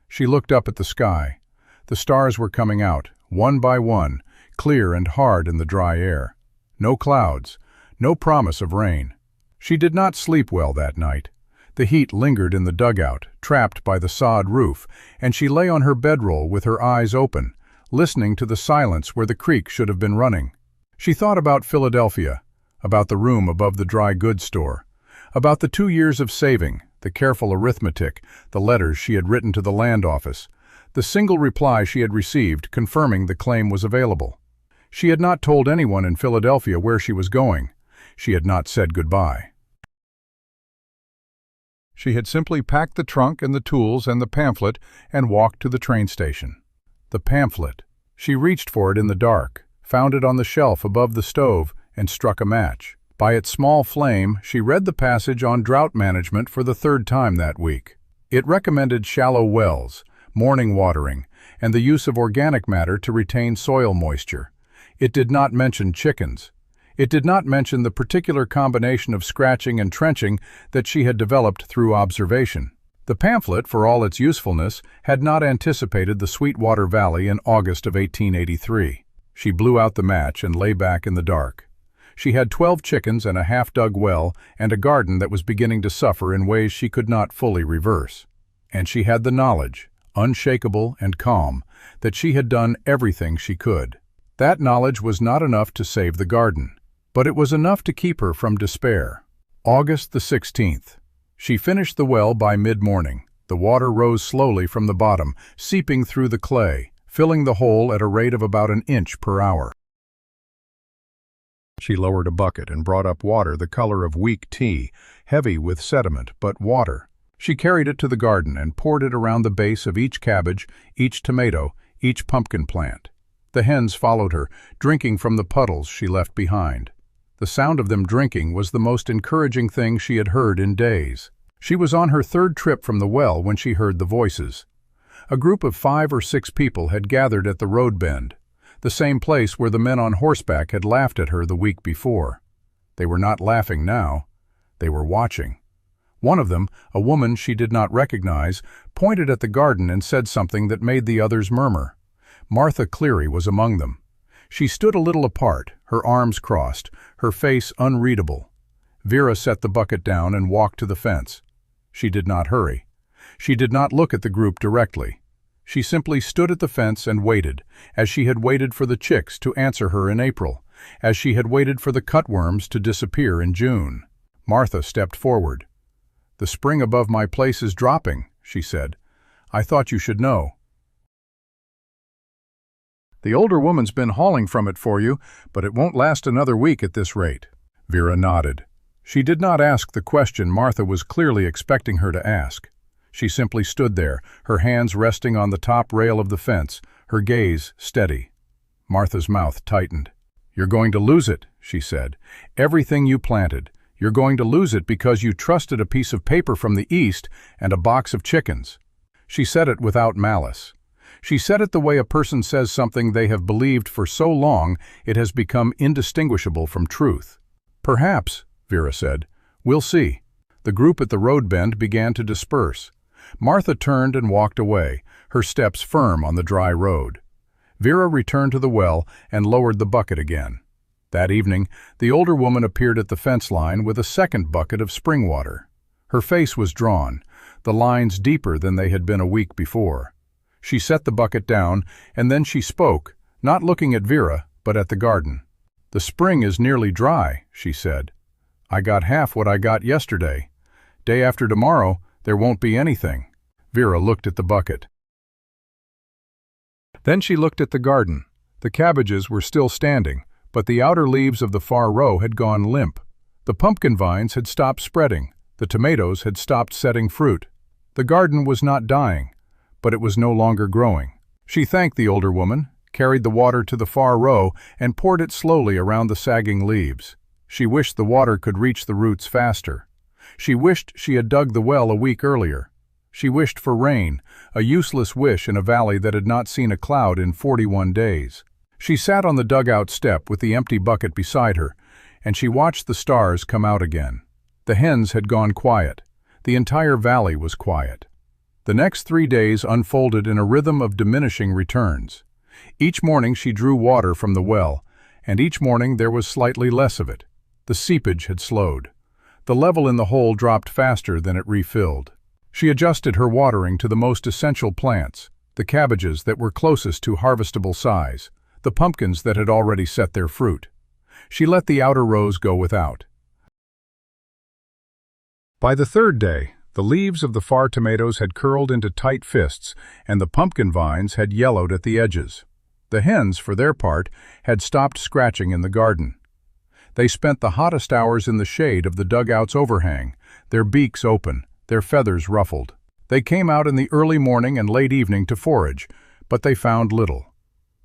She looked up at the sky. The stars were coming out, one by one, clear and hard in the dry air. No clouds, no promise of rain. She did not sleep well that night. The heat lingered in the dugout, trapped by the sod roof, and she lay on her bedroll with her eyes open, listening to the silence where the creek should have been running. She thought about Philadelphia, about the room above the dry goods store, about the 2 years of saving, the careful arithmetic, the letters she had written to the land office, the single reply she had received confirming the claim was available. She had not told anyone in Philadelphia where she was going. She had not said goodbye. She had simply packed the trunk and the tools and the pamphlet and walked to the train station. The pamphlet. She reached for it in the dark, found it on the shelf above the stove, and struck a match. By its small flame, she read the passage on drought management for the 3rd time that week. It recommended shallow wells, morning watering, and the use of organic matter to retain soil moisture. It did not mention chickens. It did not mention the particular combination of scratching and trenching that she had developed through observation. The pamphlet, for all its usefulness, had not anticipated the Sweetwater Valley in August of 1883. She blew out the match and lay back in the dark. She had 12 chickens and a half-dug well and a garden that was beginning to suffer in ways she could not fully reverse. And she had the knowledge, unshakable and calm, that she had done everything she could. That knowledge was not enough to save the garden, but it was enough to keep her from despair. August the 16th. She finished the well by mid-morning. The water rose slowly from the bottom, seeping through the clay, filling the hole at a rate of about an inch per hour. She lowered a bucket and brought up water the color of weak tea, heavy with sediment, but water. She carried it to the garden and poured it around the base of each cabbage, each tomato, each pumpkin plant. The hens followed her, drinking from the puddles she left behind. The sound of them drinking was the most encouraging thing she had heard in days. She was on her third trip from the well when she heard the voices. A group of 5 or 6 people had gathered at the road bend, the same place where the men on horseback had laughed at her the week before. They were not laughing now. They were watching. One of them, a woman she did not recognize, pointed at the garden and said something that made the others murmur. Martha Cleary was among them. She stood a little apart, her arms crossed, her face unreadable. Vera set the bucket down and walked to the fence. She did not hurry. She did not look at the group directly. She simply stood at the fence and waited, as she had waited for the chicks to answer her in April, as she had waited for the cutworms to disappear in June. Martha stepped forward. "The spring above my place is dropping," she said. "I thought you should know." "The older woman's been hauling from it for you, but it won't last another week at this rate." Vera nodded. She did not ask the question Martha was clearly expecting her to ask. She simply stood there, her hands resting on the top rail of the fence, her gaze steady. Martha's mouth tightened. "You're going to lose it," she said. "Everything you planted. You're going to lose it because you trusted a piece of paper from the East and a box of chickens." She said it without malice. She said it the way a person says something they have believed for so long it has become indistinguishable from truth. "Perhaps," Vera said. "We'll see." The group at the road bend began to disperse. Martha turned and walked away, her steps firm on the dry road. Vera returned to the well and lowered the bucket again. That evening, the older woman appeared at the fence line with a second bucket of spring water. Her face was drawn, the lines deeper than they had been a week before. She set the bucket down, and then she spoke, not looking at Vera, but at the garden. "The spring is nearly dry," she said. "I got half what I got yesterday. Day after tomorrow, there won't be anything." Vera looked at the bucket. Then she looked at the garden. The cabbages were still standing, but the outer leaves of the far row had gone limp. The pumpkin vines had stopped spreading. The tomatoes had stopped setting fruit. The garden was not dying, but it was no longer growing. She thanked the older woman, carried the water to the far row, and poured it slowly around the sagging leaves. She wished the water could reach the roots faster. She wished she had dug the well a week earlier. She wished for rain, a useless wish in a valley that had not seen a cloud in 41 days. She sat on the dugout step with the empty bucket beside her, and she watched the stars come out again. The hens had gone quiet. The entire valley was quiet. The next 3 days unfolded in a rhythm of diminishing returns. Each morning she drew water from the well, and each morning there was slightly less of it. The seepage had slowed. The level in the hole dropped faster than it refilled. She adjusted her watering to the most essential plants, the cabbages that were closest to harvestable size, the pumpkins that had already set their fruit. She let the outer rows go without. By the third day, the leaves of the far tomatoes had curled into tight fists, and the pumpkin vines had yellowed at the edges. The hens, for their part, had stopped scratching in the garden. They spent the hottest hours in the shade of the dugout's overhang, their beaks open, their feathers ruffled. They came out in the early morning and late evening to forage, but they found little.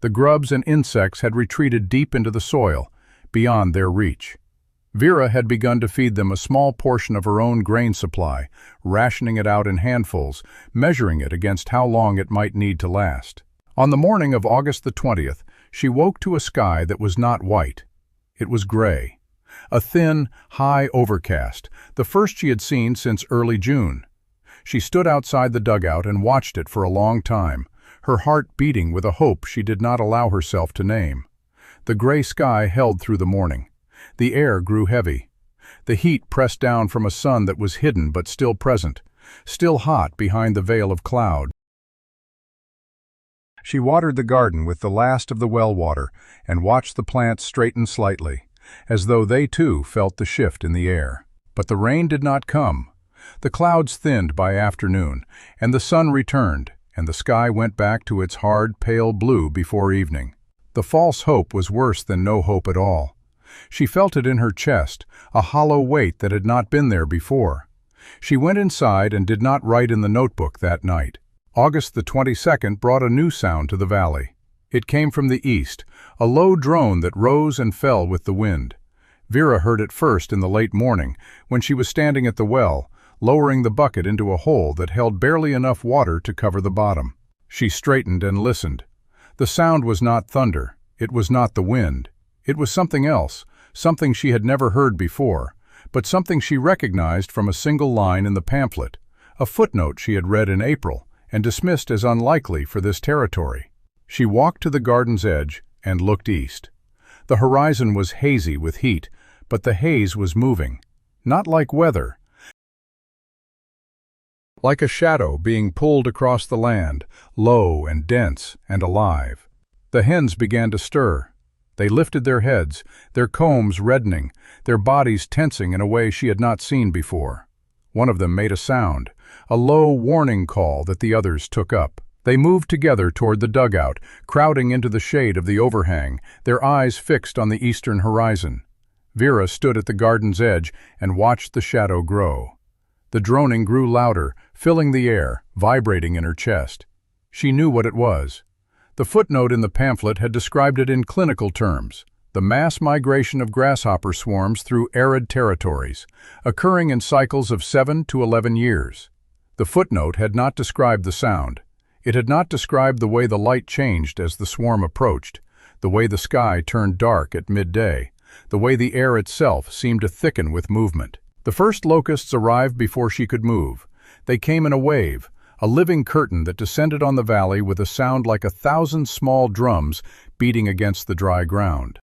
The grubs and insects had retreated deep into the soil, beyond their reach. Vera had begun to feed them a small portion of her own grain supply, rationing it out in handfuls, measuring it against how long it might need to last. On the morning of August the 20th, she woke to a sky that was not white. It was gray. A thin, high overcast, the first she had seen since early June. She stood outside the dugout and watched it for a long time, her heart beating with a hope she did not allow herself to name. The gray sky held through the morning. The air grew heavy. The heat pressed down from a sun that was hidden but still present, still hot behind the veil of cloud. She watered the garden with the last of the well water and watched the plants straighten slightly, as though they too felt the shift in the air. But the rain did not come. The clouds thinned by afternoon, and the sun returned, and the sky went back to its hard, pale blue before evening. The false hope was worse than no hope at all. She felt it in her chest, a hollow weight that had not been there before. She went inside and did not write in the notebook that night. August the 22nd brought a new sound to the valley. It came from the east, a low drone that rose and fell with the wind. Vera heard it first in the late morning, when she was standing at the well, lowering the bucket into a hole that held barely enough water to cover the bottom. She straightened and listened. The sound was not thunder. It was not the wind. It was something else, something she had never heard before, but something she recognized from a single line in the pamphlet, a footnote she had read in April and dismissed as unlikely for this territory. She walked to the garden's edge and looked east. The horizon was hazy with heat, but the haze was moving, not like weather, like a shadow being pulled across the land, low and dense and alive. The hens began to stir. They lifted their heads, their combs reddening, their bodies tensing in a way she had not seen before. One of them made a sound, a low warning call that the others took up. They moved together toward the dugout, crowding into the shade of the overhang, their eyes fixed on the eastern horizon. Vera stood at the garden's edge and watched the shadow grow. The droning grew louder, filling the air, vibrating in her chest. She knew what it was. The footnote in the pamphlet had described it in clinical terms: the mass migration of grasshopper swarms through arid territories, occurring in cycles of 7 to 11 years. The footnote had not described the sound. It had not described the way the light changed as the swarm approached, the way the sky turned dark at midday, the way the air itself seemed to thicken with movement. The first locusts arrived before she could move. They came in a wave, a living curtain that descended on the valley with a sound like 1,000 small drums beating against the dry ground.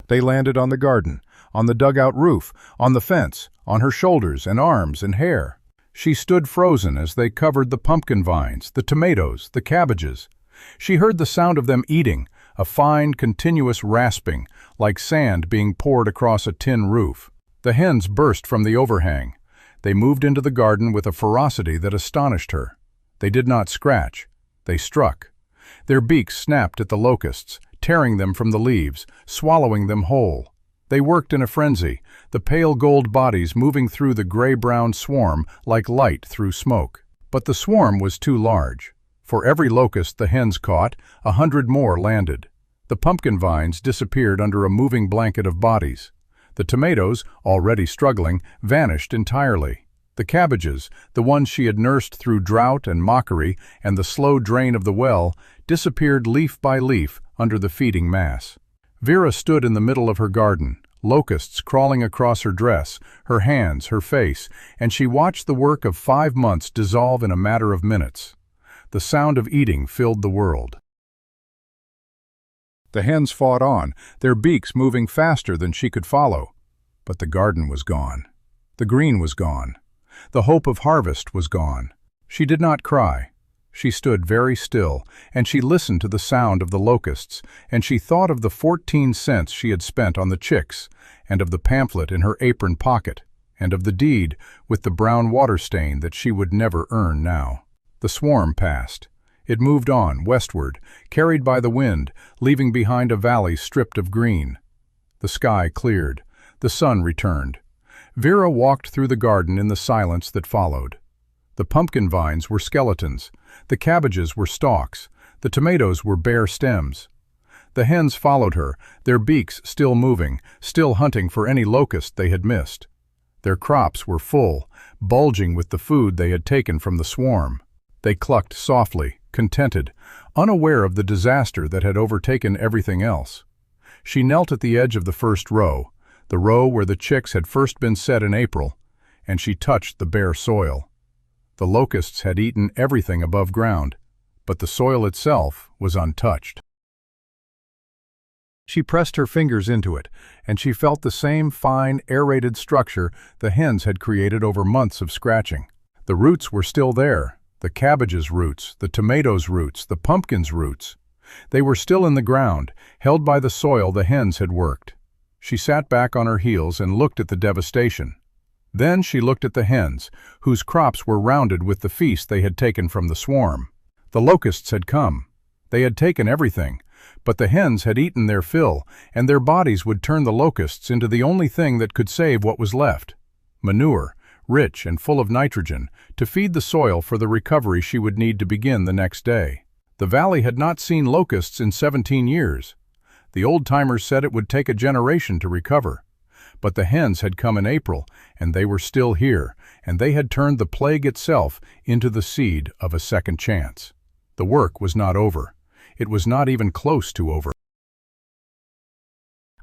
They landed on the garden, on the dugout roof, on the fence, on her shoulders and arms and hair. She stood frozen as they covered the pumpkin vines, the tomatoes, the cabbages. She heard the sound of them eating, a fine, continuous rasping, like sand being poured across a tin roof. The hens burst from the overhang. They moved into the garden with a ferocity that astonished her. They did not scratch. They struck. Their beaks snapped at the locusts, tearing them from the leaves, swallowing them whole. They worked in a frenzy, the pale gold bodies moving through the gray-brown swarm like light through smoke. But the swarm was too large. For every locust the hens caught, 100 more landed. The pumpkin vines disappeared under a moving blanket of bodies. The tomatoes, already struggling, vanished entirely. The cabbages, the ones she had nursed through drought and mockery and the slow drain of the well, disappeared leaf by leaf under the feeding mass. Vera stood in the middle of her garden, locusts crawling across her dress, her hands, her face, and she watched the work of 5 months dissolve in a matter of minutes. The sound of eating filled the world. The hens fought on, their beaks moving faster than she could follow. But the garden was gone. The green was gone. The hope of harvest was gone. She did not cry. She stood very still, and she listened to the sound of the locusts, and she thought of the 14 cents she had spent on the chicks, and of the pamphlet in her apron pocket, and of the deed with the brown water stain that she would never earn now. The swarm passed. It moved on, westward, carried by the wind, leaving behind a valley stripped of green. The sky cleared. The sun returned. Vera walked through the garden in the silence that followed. The pumpkin vines were skeletons. The cabbages were stalks. The tomatoes were bare stems. The hens followed her, their beaks still moving, still hunting for any locust they had missed. Their crops were full, bulging with the food they had taken from the swarm. They clucked softly, contented, unaware of the disaster that had overtaken everything else. She knelt at the edge of the first row, the row where the chicks had first been set in April, and she touched the bare soil. The locusts had eaten everything above ground, but the soil itself was untouched. She pressed her fingers into it, and she felt the same fine, aerated structure the hens had created over months of scratching. The roots were still there, the cabbage's roots, the tomatoes' roots, the pumpkin's roots. They were still in the ground, held by the soil the hens had worked. She sat back on her heels and looked at the devastation. Then she looked at the hens, whose crops were rounded with the feast they had taken from the swarm. The locusts had come. They had taken everything, But the hens had eaten their fill, and their bodies would turn the locusts into the only thing that could save what was left: manure, rich and full of nitrogen, to feed the soil for the recovery she would need to begin the next day. The valley had not seen locusts in 17 years. The old-timers said it would take a generation to recover. But the hens had come in April, and they were still here, and they had turned the plague itself into the seed of a second chance. The work was not over. It was not even close to over.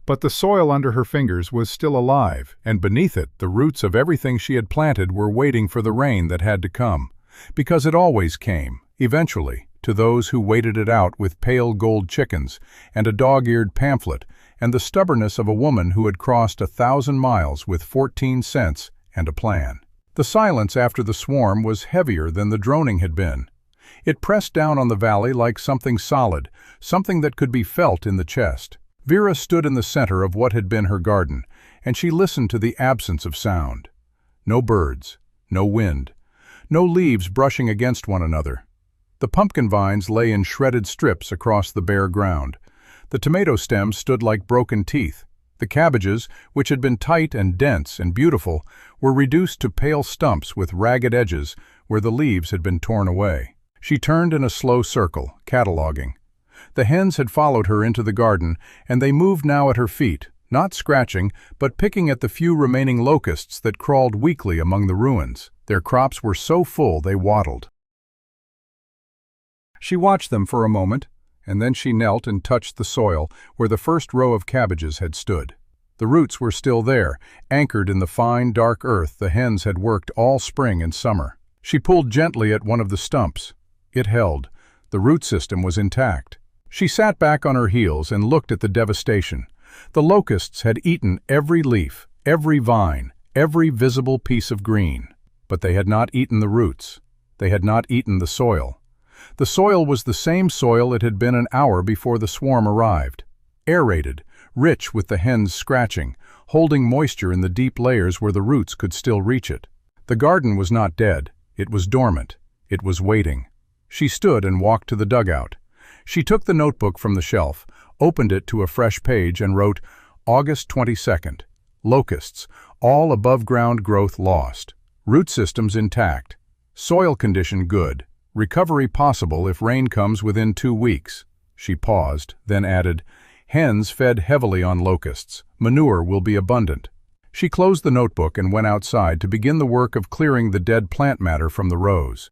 But the soil under her fingers was still alive, and beneath it the roots of everything she had planted were waiting for the rain that had to come, because it always came, eventually, to those who waited it out with pale gold chickens and a dog-eared pamphlet and the stubbornness of a woman who had crossed 1,000 miles with 14 cents and a plan. The silence after the swarm was heavier than the droning had been. It pressed down on the valley like something solid, something that could be felt in the chest. Vera stood in the center of what had been her garden, and she listened to the absence of sound. No birds, no wind, no leaves brushing against one another. The pumpkin vines lay in shredded strips across the bare ground. The tomato stems stood like broken teeth. The cabbages, which had been tight and dense and beautiful, were reduced to pale stumps with ragged edges where the leaves had been torn away. She turned in a slow circle, cataloging. The hens had followed her into the garden, and they moved now at her feet, not scratching, but picking at the few remaining locusts that crawled weakly among the ruins. Their crops were so full they waddled. She watched them for a moment, and then she knelt and touched the soil where the first row of cabbages had stood. The roots were still there, anchored in the fine, dark earth the hens had worked all spring and summer. She pulled gently at one of the stumps. It held. The root system was intact. She sat back on her heels and looked at the devastation. The locusts had eaten every leaf, every vine, every visible piece of green. But they had not eaten the roots. They had not eaten the soil. The soil was the same soil it had been an hour before the swarm arrived. Aerated, rich with the hens scratching, holding moisture in the deep layers where the roots could still reach it. The garden was not dead. It was dormant. It was waiting. She stood and walked to the dugout. She took the notebook from the shelf, opened it to a fresh page and wrote, August 22nd. Locusts, all above-ground growth lost. Root systems intact. Soil condition good. Recovery possible if rain comes within 2 weeks. She paused, then added, hens fed heavily on locusts. Manure will be abundant. She closed the notebook and went outside to begin the work of clearing the dead plant matter from the rows.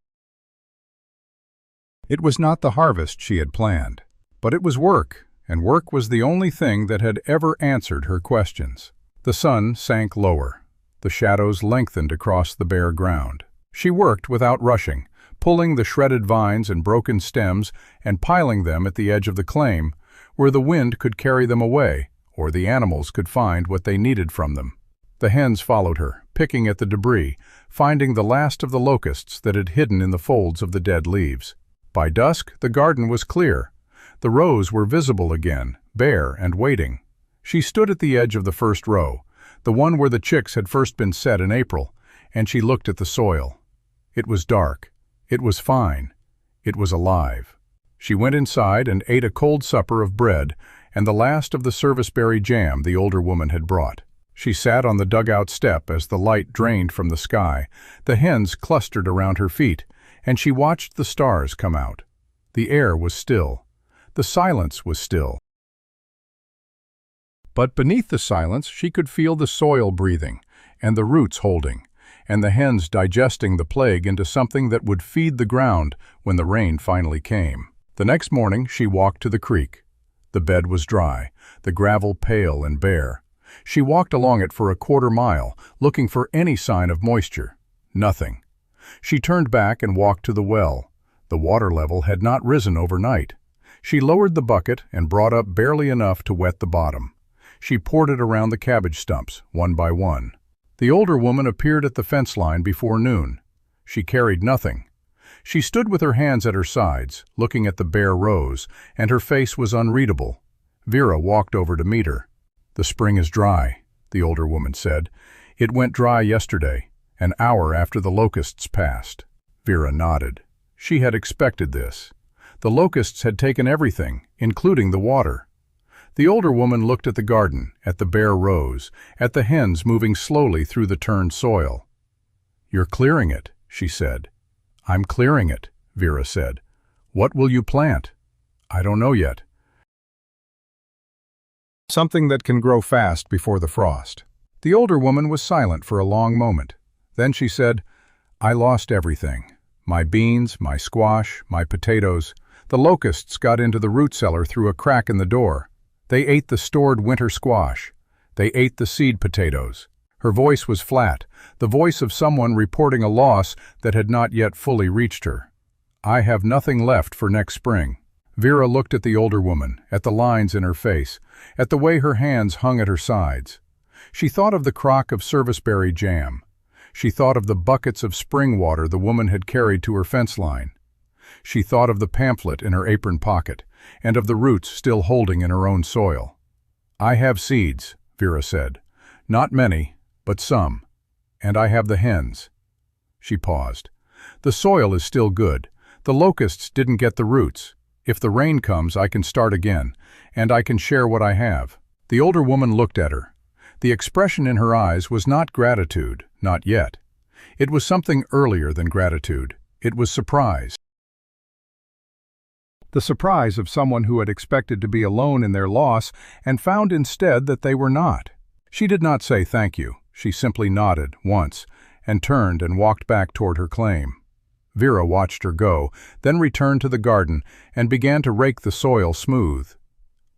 It was not the harvest she had planned, but it was work, and work was the only thing that had ever answered her questions. The sun sank lower. The shadows lengthened across the bare ground. She worked without rushing, pulling the shredded vines and broken stems and piling them at the edge of the claim, where the wind could carry them away, or the animals could find what they needed from them. The hens followed her, picking at the debris, finding the last of the locusts that had hidden in the folds of the dead leaves. By dusk, the garden was clear. The rows were visible again, bare and waiting. She stood at the edge of the first row, the one where the chicks had first been set in April, and she looked at the soil. It was dark. It was fine. It was alive. She went inside and ate a cold supper of bread and the last of the serviceberry jam the older woman had brought. She sat on the dugout step as the light drained from the sky. The hens clustered around her feet, and she watched the stars come out. The air was still. The silence was still. But beneath the silence she could feel the soil breathing, and the roots holding, and the hens digesting the plague into something that would feed the ground when the rain finally came. The next morning she walked to the creek. The bed was dry, the gravel pale and bare. She walked along it for a quarter mile, looking for any sign of moisture. Nothing. She turned back and walked to the well. The water level had not risen overnight. She lowered the bucket and brought up barely enough to wet the bottom. She poured it around the cabbage stumps, one by one. The older woman appeared at the fence line before noon. She carried nothing. She stood with her hands at her sides, looking at the bare rows, and her face was unreadable. Vera walked over to meet her. "The spring is dry," the older woman said. "It went dry yesterday, an hour after the locusts passed." Vera nodded. She had expected this. The locusts had taken everything, including the water. The older woman looked at the garden, at the bare rows, at the hens moving slowly through the turned soil. "You're clearing it," she said. "I'm clearing it," Vera said. "What will you plant?" "I don't know yet." "Something that can grow fast before the frost." The older woman was silent for a long moment. Then she said, "I lost everything. My beans, my squash, my potatoes. The locusts got into the root cellar through a crack in the door. They ate the stored winter squash. They ate the seed potatoes." Her voice was flat, the voice of someone reporting a loss that had not yet fully reached her. "I have nothing left for next spring." Vera looked at the older woman, at the lines in her face, at the way her hands hung at her sides. She thought of the crock of serviceberry jam. She thought of the buckets of spring water the woman had carried to her fence line. She thought of the pamphlet in her apron pocket, and of the roots still holding in her own soil. "I have seeds," Vera said. "Not many, but some. And I have the hens." She paused. "The soil is still good. The locusts didn't get the roots. If the rain comes, I can start again, and I can share what I have." The older woman looked at her. The expression in her eyes was not gratitude, not yet. It was something earlier than gratitude. It was surprise. The surprise of someone who had expected to be alone in their loss and found instead that they were not. She did not say thank you. She simply nodded once and turned and walked back toward her claim. Vera watched her go, then returned to the garden and began to rake the soil smooth.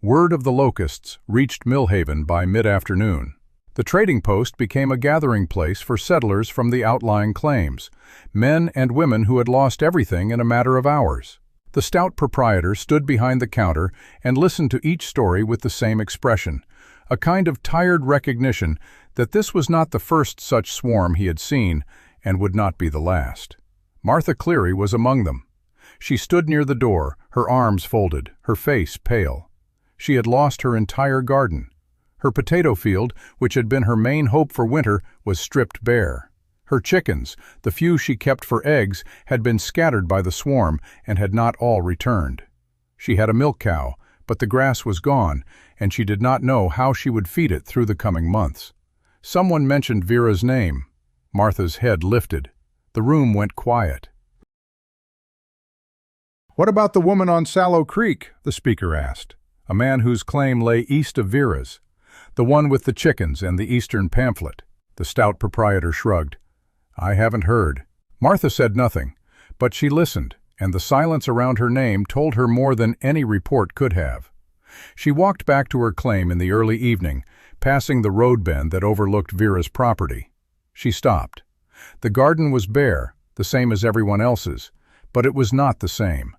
Word of the locusts reached Millhaven by mid-afternoon. The trading post became a gathering place for settlers from the outlying claims, men and women who had lost everything in a matter of hours. The stout proprietor stood behind the counter and listened to each story with the same expression, a kind of tired recognition that this was not the first such swarm he had seen and would not be the last. Martha Cleary was among them. She stood near the door, her arms folded, her face pale. She had lost her entire garden. Her potato field, which had been her main hope for winter, was stripped bare. Her chickens, the few she kept for eggs, had been scattered by the swarm and had not all returned. She had a milk cow, but the grass was gone, and she did not know how she would feed it through the coming months. Someone mentioned Vera's name. Martha's head lifted. The room went quiet. "What about the woman on Sallow Creek?" the speaker asked. A man whose claim lay east of Vera's. "The one with the chickens and the Eastern pamphlet." The stout proprietor shrugged. "I haven't heard." Martha said nothing, but she listened, and the silence around her name told her more than any report could have. She walked back to her claim in the early evening, passing the road bend that overlooked Vera's property. She stopped. The garden was bare, the same as everyone else's, but it was not the same.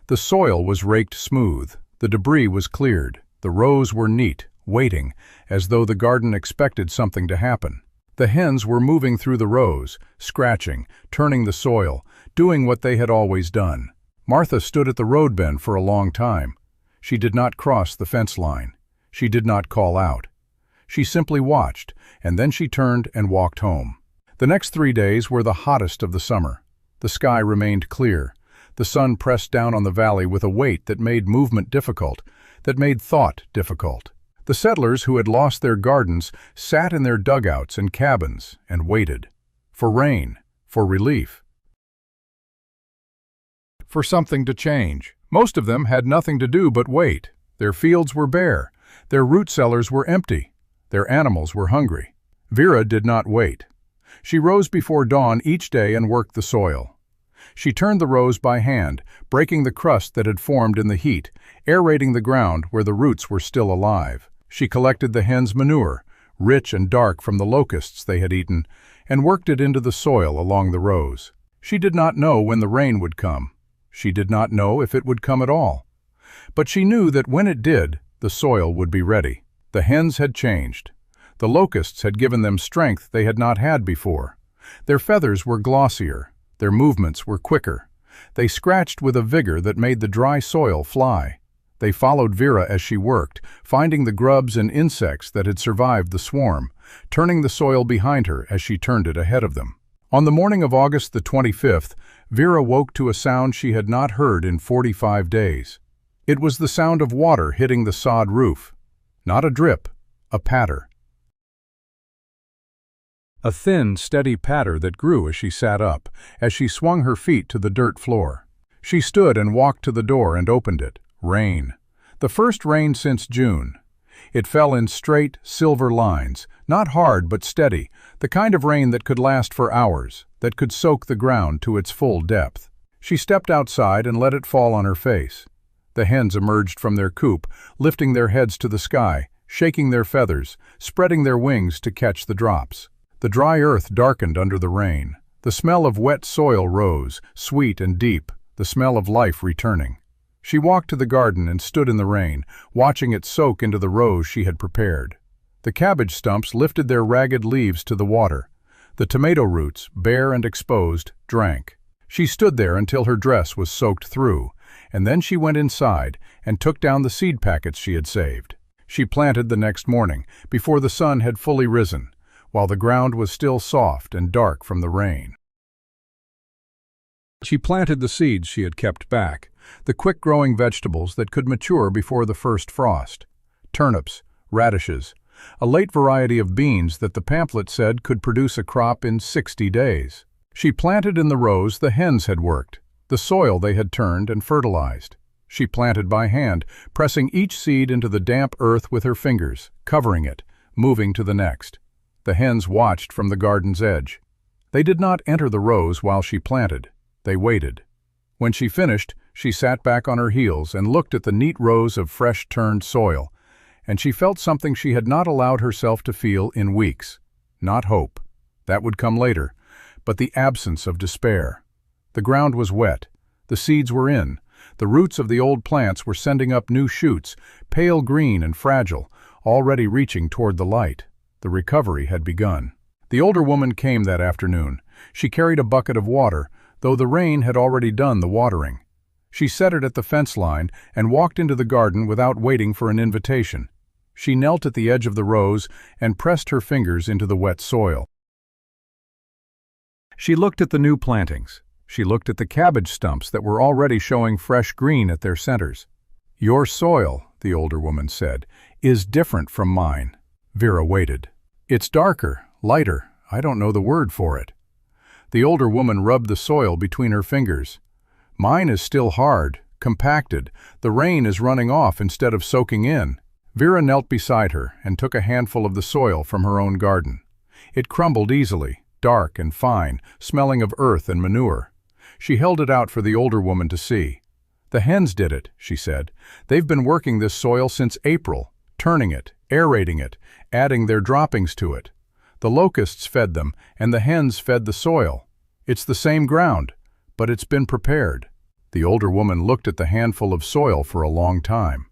The soil was raked smooth, the debris was cleared, the rows were neat, waiting, as though the garden expected something to happen. The hens were moving through the rows, scratching, turning the soil, doing what they had always done. Martha stood at the road bend for a long time. She did not cross the fence line. She did not call out. She simply watched, and then she turned and walked home. The next 3 days were the hottest of the summer. The sky remained clear. The sun pressed down on the valley with a weight that made movement difficult, that made thought difficult. The settlers who had lost their gardens sat in their dugouts and cabins and waited. For rain, for relief, for something to change. Most of them had nothing to do but wait. Their fields were bare. Their root cellars were empty. Their animals were hungry. Vera did not wait. She rose before dawn each day and worked the soil. She turned the rows by hand, breaking the crust that had formed in the heat, aerating the ground where the roots were still alive. She collected the hens' manure, rich and dark from the locusts they had eaten, and worked it into the soil along the rows. She did not know when the rain would come. She did not know if it would come at all. But she knew that when it did, the soil would be ready. The hens had changed. The locusts had given them strength they had not had before. Their feathers were glossier. Their movements were quicker. They scratched with a vigor that made the dry soil fly. They followed Vera as she worked, finding the grubs and insects that had survived the swarm, turning the soil behind her as she turned it ahead of them. On the morning of August the 25th, Vera woke to a sound she had not heard in 45 days. It was the sound of water hitting the sod roof. Not a drip, a patter. A thin, steady patter that grew as she sat up, as she swung her feet to the dirt floor. She stood and walked to the door and opened it. Rain. The first rain since June. It fell in straight, silver lines, not hard but steady, the kind of rain that could last for hours, that could soak the ground to its full depth. She stepped outside and let it fall on her face. The hens emerged from their coop, lifting their heads to the sky, shaking their feathers, spreading their wings to catch the drops. The dry earth darkened under the rain. The smell of wet soil rose, sweet and deep, the smell of life returning. She walked to the garden and stood in the rain, watching it soak into the rows she had prepared. The cabbage stumps lifted their ragged leaves to the water. The tomato roots, bare and exposed, drank. She stood there until her dress was soaked through, and then she went inside and took down the seed packets she had saved. She planted the next morning, before the sun had fully risen, while the ground was still soft and dark from the rain. She planted the seeds she had kept back, the quick-growing vegetables that could mature before the first frost. Turnips, radishes, a late variety of beans that the pamphlet said could produce a crop in 60 days. She planted in the rows the hens had worked, the soil they had turned and fertilized. She planted by hand, pressing each seed into the damp earth with her fingers, covering it, moving to the next. The hens watched from the garden's edge. They did not enter the rows while she planted. They waited. When she finished, she sat back on her heels and looked at the neat rows of fresh-turned soil, and she felt something she had not allowed herself to feel in weeks. Not hope. That would come later, but the absence of despair. The ground was wet. The seeds were in. The roots of the old plants were sending up new shoots, pale green and fragile, already reaching toward the light. The recovery had begun. The older woman came that afternoon. She carried a bucket of water, though the rain had already done the watering. She set it at the fence line and walked into the garden without waiting for an invitation. She knelt at the edge of the rows and pressed her fingers into the wet soil. She looked at the new plantings. She looked at the cabbage stumps that were already showing fresh green at their centers. "Your soil," the older woman said, "is different from mine." Vera waited. "It's darker, lighter, I don't know the word for it." The older woman rubbed the soil between her fingers. "Mine is still hard, compacted. The rain is running off instead of soaking in." Vera knelt beside her and took a handful of the soil from her own garden. It crumbled easily, dark and fine, smelling of earth and manure. She held it out for the older woman to see. "The hens did it," she said. "They've been working this soil since April, turning it, aerating it, adding their droppings to it. The locusts fed them, and the hens fed the soil. It's the same ground, but it's been prepared." The older woman looked at the handful of soil for a long time.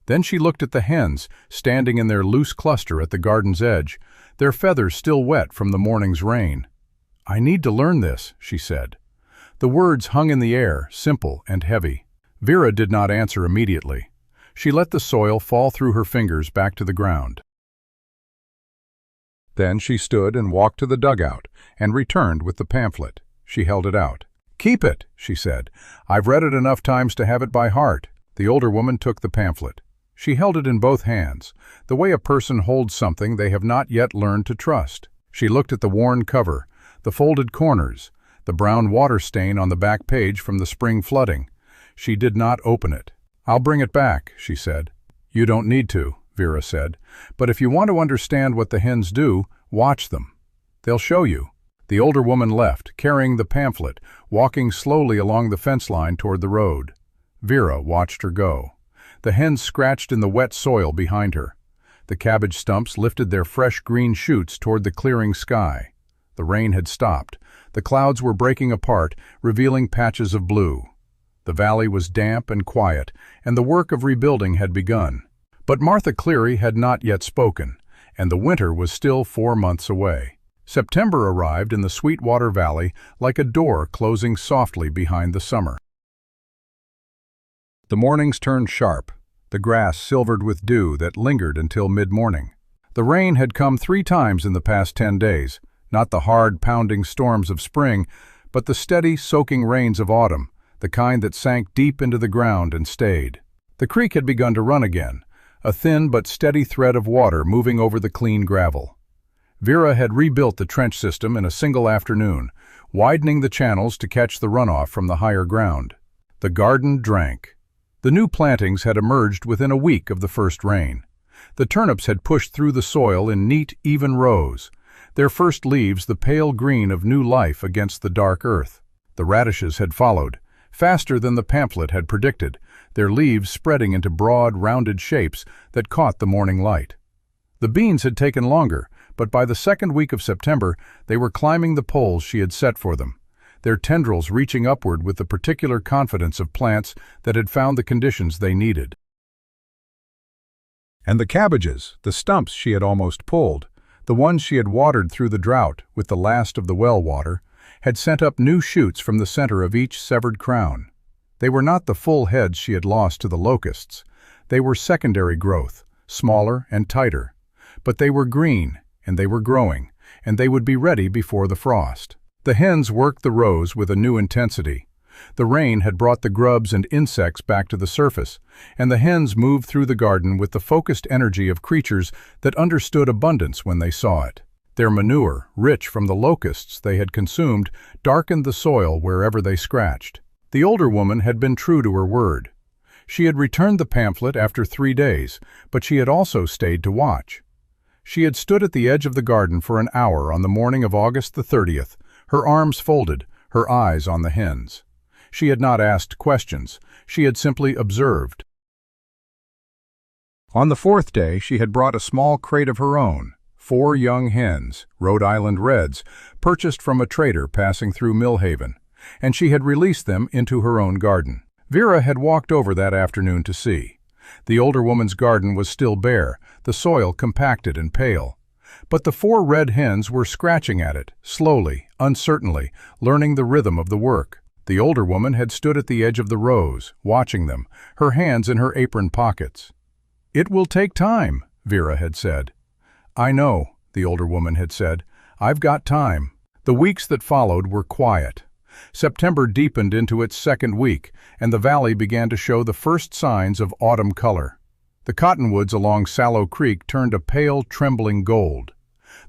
Then she looked at the hens, standing in their loose cluster at the garden's edge, their feathers still wet from the morning's rain. "I need to learn this," she said. The words hung in the air, simple and heavy. Vera did not answer immediately. She let the soil fall through her fingers back to the ground. Then she stood and walked to the dugout and returned with the pamphlet. She held it out. "Keep it," she said. "I've read it enough times to have it by heart." The older woman took the pamphlet. She held it in both hands, the way a person holds something they have not yet learned to trust. She looked at the worn cover, the folded corners, the brown water stain on the back page from the spring flooding. She did not open it. "I'll bring it back," she said. "You don't need to," Vera said. "But if you want to understand what the hens do, watch them. They'll show you." The older woman left, carrying the pamphlet, walking slowly along the fence line toward the road. Vera watched her go. The hens scratched in the wet soil behind her. The cabbage stumps lifted their fresh green shoots toward the clearing sky. The rain had stopped. The clouds were breaking apart, revealing patches of blue. The valley was damp and quiet, and the work of rebuilding had begun. But Martha Cleary had not yet spoken, and the winter was still 4 months away. September arrived in the Sweetwater Valley like a door closing softly behind the summer. The mornings turned sharp, the grass silvered with dew that lingered until mid-morning. The rain had come 3 times in the past 10 days, not the hard, pounding storms of spring, but the steady, soaking rains of autumn, the kind that sank deep into the ground and stayed. The creek had begun to run again, a thin but steady thread of water moving over the clean gravel. Vera had rebuilt the trench system in a single afternoon, widening the channels to catch the runoff from the higher ground. The garden drank. The new plantings had emerged within a week of the first rain. The turnips had pushed through the soil in neat, even rows, their first leaves the pale green of new life against the dark earth. The radishes had followed, faster than the pamphlet had predicted, their leaves spreading into broad, rounded shapes that caught the morning light. The beans had taken longer, but by the second week of September they were climbing the poles she had set for them, their tendrils reaching upward with the particular confidence of plants that had found the conditions they needed. And the cabbages, the stumps she had almost pulled, the ones she had watered through the drought with the last of the well water, had sent up new shoots from the center of each severed crown. They were not the full heads she had lost to the locusts. They were secondary growth, smaller and tighter. But they were green, and they were growing, and they would be ready before the frost. The hens worked the rows with a new intensity. The rain had brought the grubs and insects back to the surface, and the hens moved through the garden with the focused energy of creatures that understood abundance when they saw it. Their manure, rich from the locusts they had consumed, darkened the soil wherever they scratched. The older woman had been true to her word. She had returned the pamphlet after 3 days, but she had also stayed to watch. She had stood at the edge of the garden for an hour on the morning of August the 30th, her arms folded, her eyes on the hens. She had not asked questions, she had simply observed. On the 4th day she had brought a small crate of her own, 4 young hens, Rhode Island Reds, purchased from a trader passing through Millhaven, and she had released them into her own garden. Vera had walked over that afternoon to see. The older woman's garden was still bare, the soil compacted and pale. But the 4 red hens were scratching at it, slowly, uncertainly, learning the rhythm of the work. The older woman had stood at the edge of the rows, watching them, her hands in her apron pockets. "It will take time," Vera had said. "I know," the older woman had said. "I've got time." The weeks that followed were quiet. September deepened into its 2nd week, and the valley began to show the first signs of autumn color. The cottonwoods along Sallow Creek turned a pale, trembling gold.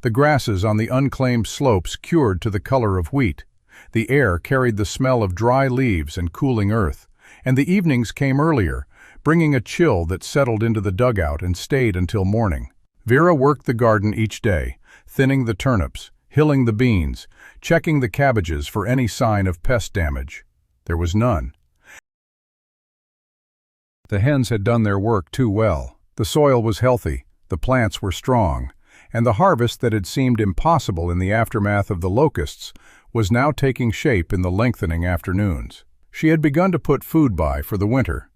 The grasses on the unclaimed slopes cured to the color of wheat. The air carried the smell of dry leaves and cooling earth, and the evenings came earlier, bringing a chill that settled into the dugout and stayed until morning. Vera worked the garden each day, thinning the turnips, hilling the beans, checking the cabbages for any sign of pest damage. There was none. The hens had done their work too well. The soil was healthy, the plants were strong, and the harvest that had seemed impossible in the aftermath of the locusts was now taking shape in the lengthening afternoons. She had begun to put food by for the winter.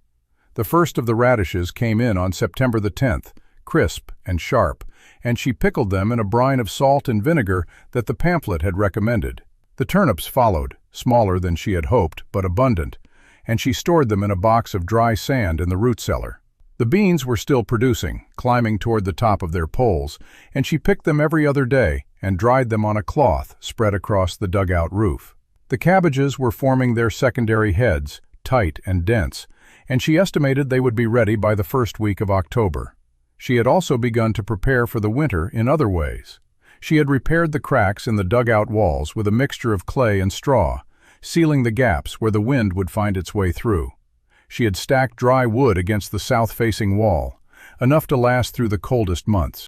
The first of the radishes came in on September the 10th, crisp and sharp, and she pickled them in a brine of salt and vinegar that the pamphlet had recommended. The turnips followed, smaller than she had hoped, but abundant, and she stored them in a box of dry sand in the root cellar. The beans were still producing, climbing toward the top of their poles, and she picked them every other day and dried them on a cloth spread across the dugout roof. The cabbages were forming their secondary heads, tight and dense, and she estimated they would be ready by the 1st week of October. She had also begun to prepare for the winter in other ways. She had repaired the cracks in the dugout walls with a mixture of clay and straw, sealing the gaps where the wind would find its way through. She had stacked dry wood against the south-facing wall, enough to last through the coldest months.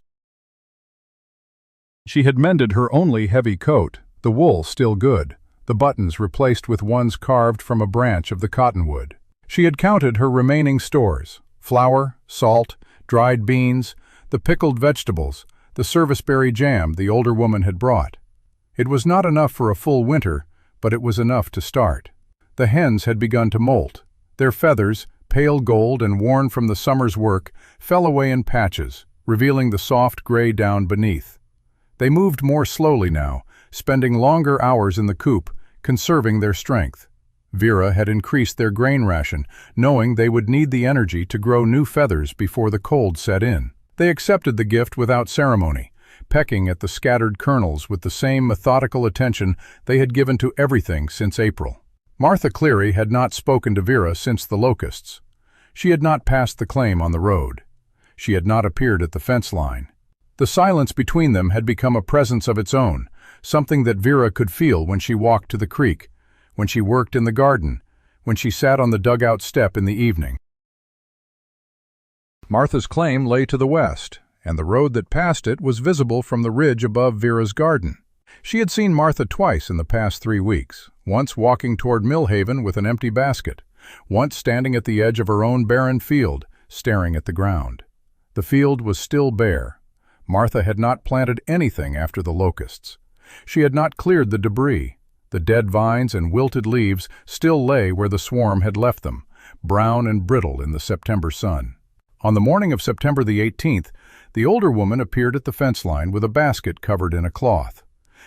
She had mended her only heavy coat, the wool still good, the buttons replaced with ones carved from a branch of the cottonwood. She had counted her remaining stores: flour, salt, dried beans, the pickled vegetables, the serviceberry jam the older woman had brought. It was not enough for a full winter, but it was enough to start. The hens had begun to molt. Their feathers, pale gold and worn from the summer's work, fell away in patches, revealing the soft gray down beneath. They moved more slowly now, spending longer hours in the coop, conserving their strength. Vera had increased their grain ration, knowing they would need the energy to grow new feathers before the cold set in. They accepted the gift without ceremony, pecking at the scattered kernels with the same methodical attention they had given to everything since April. Martha Cleary had not spoken to Vera since the Locusts. She had not passed the claim on the road. She had not appeared at the fence line. The silence between them had become a presence of its own, something that Vera could feel when she walked to the creek, when she worked in the garden, when she sat on the dugout step in the evening. Martha's claim lay to the west, and the road that passed it was visible from the ridge above Vera's garden. She had seen Martha twice in the past 3 weeks, once walking toward Millhaven with an empty basket, once standing at the edge of her own barren field, staring at the ground. The field was still bare. Martha had not planted anything after the Locusts. She had not cleared the debris. The dead vines and wilted leaves still lay where the swarm had left them, brown and brittle in the September sun. On the morning of September the 18th, the older woman appeared at the fence line with a basket covered in a cloth.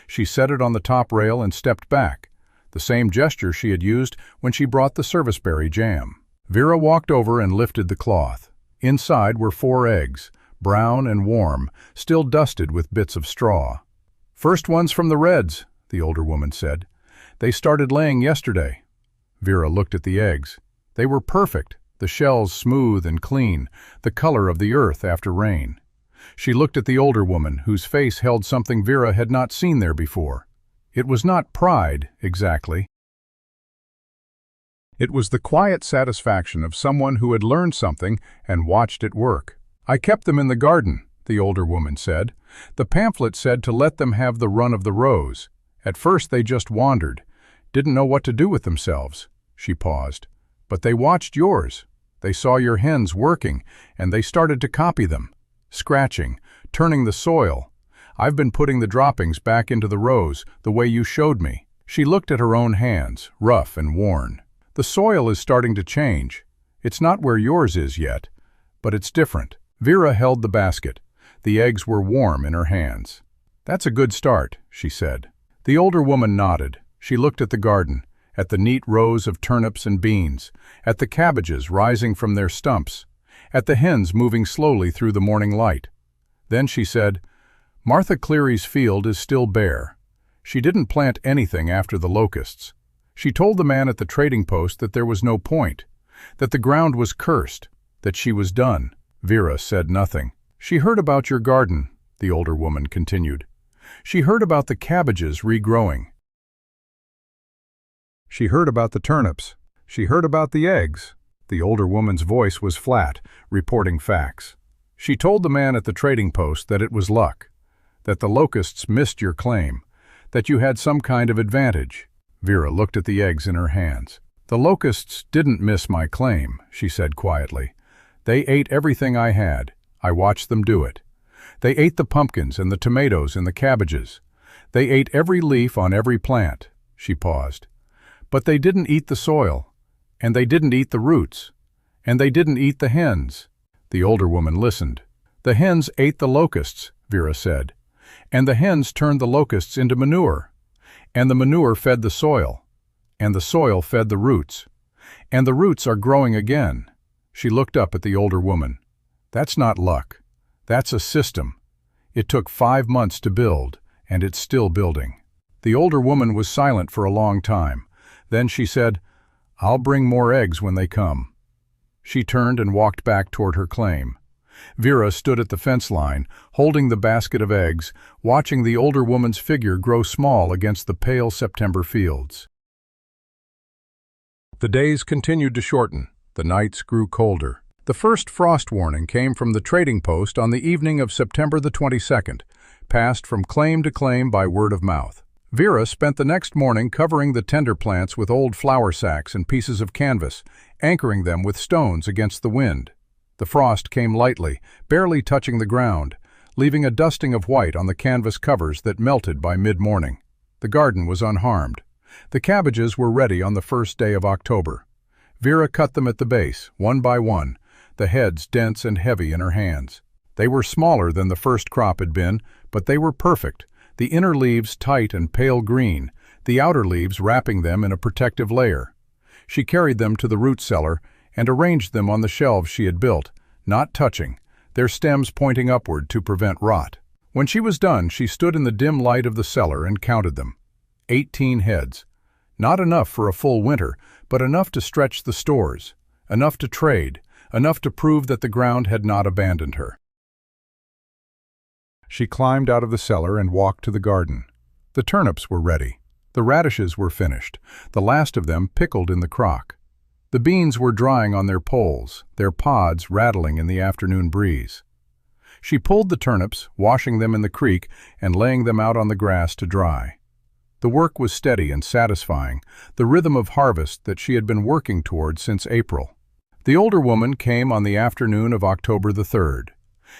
She set it on the top rail and stepped back, the same gesture she had used when she brought the serviceberry jam. Vera walked over and lifted the cloth. Inside were 4 eggs, brown and warm, still dusted with bits of straw. "First ones from the Reds," the older woman said. "They started laying yesterday." Vera looked at the eggs. They were perfect, the shells smooth and clean, the color of the earth after rain. She looked at the older woman, whose face held something Vera had not seen there before. It was not pride, exactly. It was the quiet satisfaction of someone who had learned something and watched it work. "I kept them in the garden," the older woman said. "The pamphlet said to let them have the run of the rows. At first they just wandered, didn't know what to do with themselves." She paused. "But they watched yours. They saw your hens working, and they started to copy them. Scratching, turning the soil. I've been putting the droppings back into the rows, the way you showed me." She looked at her own hands, rough and worn. "The soil is starting to change. It's not where yours is yet, but it's different." Vera held the basket. The eggs were warm in her hands. "That's a good start," she said. The older woman nodded. She looked at the garden, at the neat rows of turnips and beans, at the cabbages rising from their stumps, at the hens moving slowly through the morning light. Then she said, "Martha Cleary's field is still bare. She didn't plant anything after the Locusts. She told the man at the trading post that there was no point, that the ground was cursed, that she was done." Vera said nothing. "She heard about your garden," the older woman continued. "She heard about the cabbages regrowing. She heard about the turnips. She heard about the eggs." The older woman's voice was flat, reporting facts. "She told the man at the trading post that it was luck, that the Locusts missed your claim, that you had some kind of advantage." Vera looked at the eggs in her hands. "The Locusts didn't miss my claim," she said quietly. "They ate everything I had. I watched them do it. They ate the pumpkins and the tomatoes and the cabbages. They ate every leaf on every plant." She paused. "But they didn't eat the soil, and they didn't eat the roots, and they didn't eat the hens." The older woman listened. "The hens ate the locusts," Vera said, "and the hens turned the locusts into manure, and the manure fed the soil, and the soil fed the roots, and the roots are growing again." She looked up at the older woman. "That's not luck. That's a system. It took 5 months to build, and it's still building." The older woman was silent for a long time. Then she said, "I'll bring more eggs when they come." She turned and walked back toward her claim. Vera stood at the fence line, holding the basket of eggs, watching the older woman's figure grow small against the pale September fields. The days continued to shorten. The nights grew colder. The first frost warning came from the trading post on the evening of September the 22nd, passed from claim to claim by word of mouth. Vera spent the next morning covering the tender plants with old flour sacks and pieces of canvas, anchoring them with stones against the wind. The frost came lightly, barely touching the ground, leaving a dusting of white on the canvas covers that melted by mid-morning. The garden was unharmed. The cabbages were ready on the first day of October. Vera cut them at the base, one by one, the heads dense and heavy in her hands. They were smaller than the first crop had been, but they were perfect, the inner leaves tight and pale green, the outer leaves wrapping them in a protective layer. She carried them to the root cellar and arranged them on the shelves she had built, not touching, their stems pointing upward to prevent rot. When she was done, she stood in the dim light of the cellar and counted them. 18 heads. Not enough for a full winter, but enough to stretch the stores, enough to trade, enough to prove that the ground had not abandoned her. She climbed out of the cellar and walked to the garden. The turnips were ready. The radishes were finished, the last of them pickled in the crock. The beans were drying on their poles, their pods rattling in the afternoon breeze. She pulled the turnips, washing them in the creek and laying them out on the grass to dry. The work was steady and satisfying, the rhythm of harvest that she had been working toward since April. The older woman came on the afternoon of October the 3rd.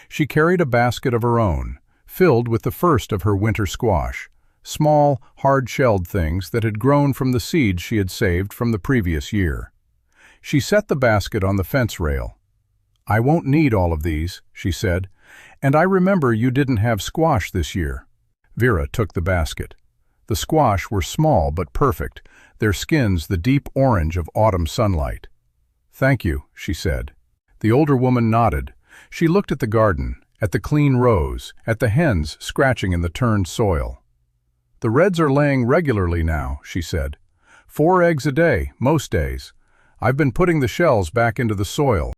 She carried a basket of her own, filled with the first of her winter squash, small, hard-shelled things that had grown from the seeds she had saved from the previous year. She set the basket on the fence rail. "I won't need all of these," she said, "and I remember you didn't have squash this year." Vera took the basket. The squash were small but perfect, their skins the deep orange of autumn sunlight. "Thank you," she said. The older woman nodded. She looked at the garden, at the clean rows, at the hens scratching in the turned soil. "The reds are laying regularly now," she said. 4 eggs a day, most days. I've been putting the shells back into the soil.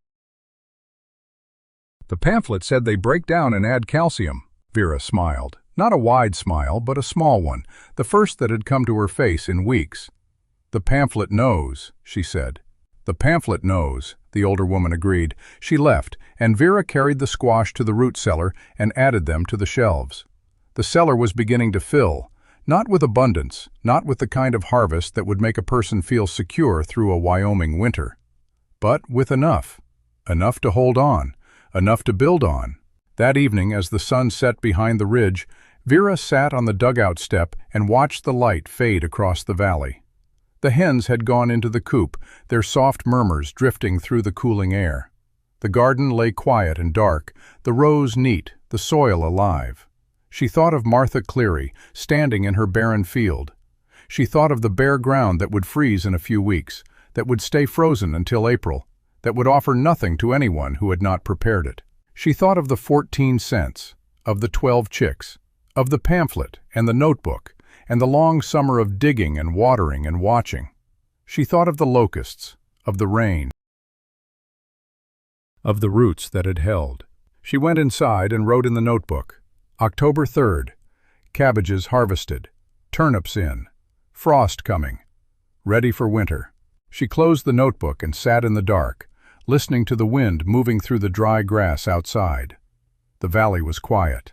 The pamphlet said they break down and add calcium. Vera smiled. Not a wide smile, but a small one, the first that had come to her face in weeks. "The pamphlet knows," she said. "The pamphlet knows," the older woman agreed. She left, and Vera carried the squash to the root cellar and added them to the shelves. The cellar was beginning to fill, not with abundance, not with the kind of harvest that would make a person feel secure through a Wyoming winter, but with enough to hold on, enough to build on. That evening, as the sun set behind the ridge, Vera sat on the dugout step and watched the light fade across the valley. The hens had gone into the coop, their soft murmurs drifting through the cooling air. The garden lay quiet and dark, the rows neat, the soil alive. She thought of Martha Cleary, standing in her barren field. She thought of the bare ground that would freeze in a few weeks, that would stay frozen until April, that would offer nothing to anyone who had not prepared it. She thought of the 14 cents, of the 12 chicks, of the pamphlet and the notebook, and the long summer of digging and watering and watching. She thought of the locusts, of the rain, of the roots that had held. She went inside and wrote in the notebook, October 3rd, cabbages harvested, turnips in, frost coming, ready for winter. She closed the notebook and sat in the dark, listening to the wind moving through the dry grass outside. The valley was quiet.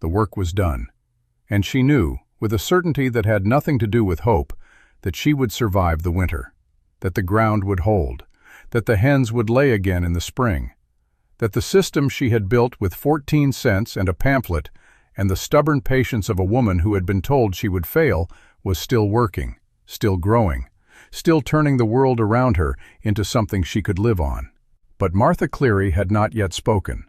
The work was done. And she knew, with a certainty that had nothing to do with hope, that she would survive the winter, that the ground would hold, that the hens would lay again in the spring, that the system she had built with 14 cents and a pamphlet and the stubborn patience of a woman who had been told she would fail was still working, still growing, still turning the world around her into something she could live on. But Martha Cleary had not yet spoken,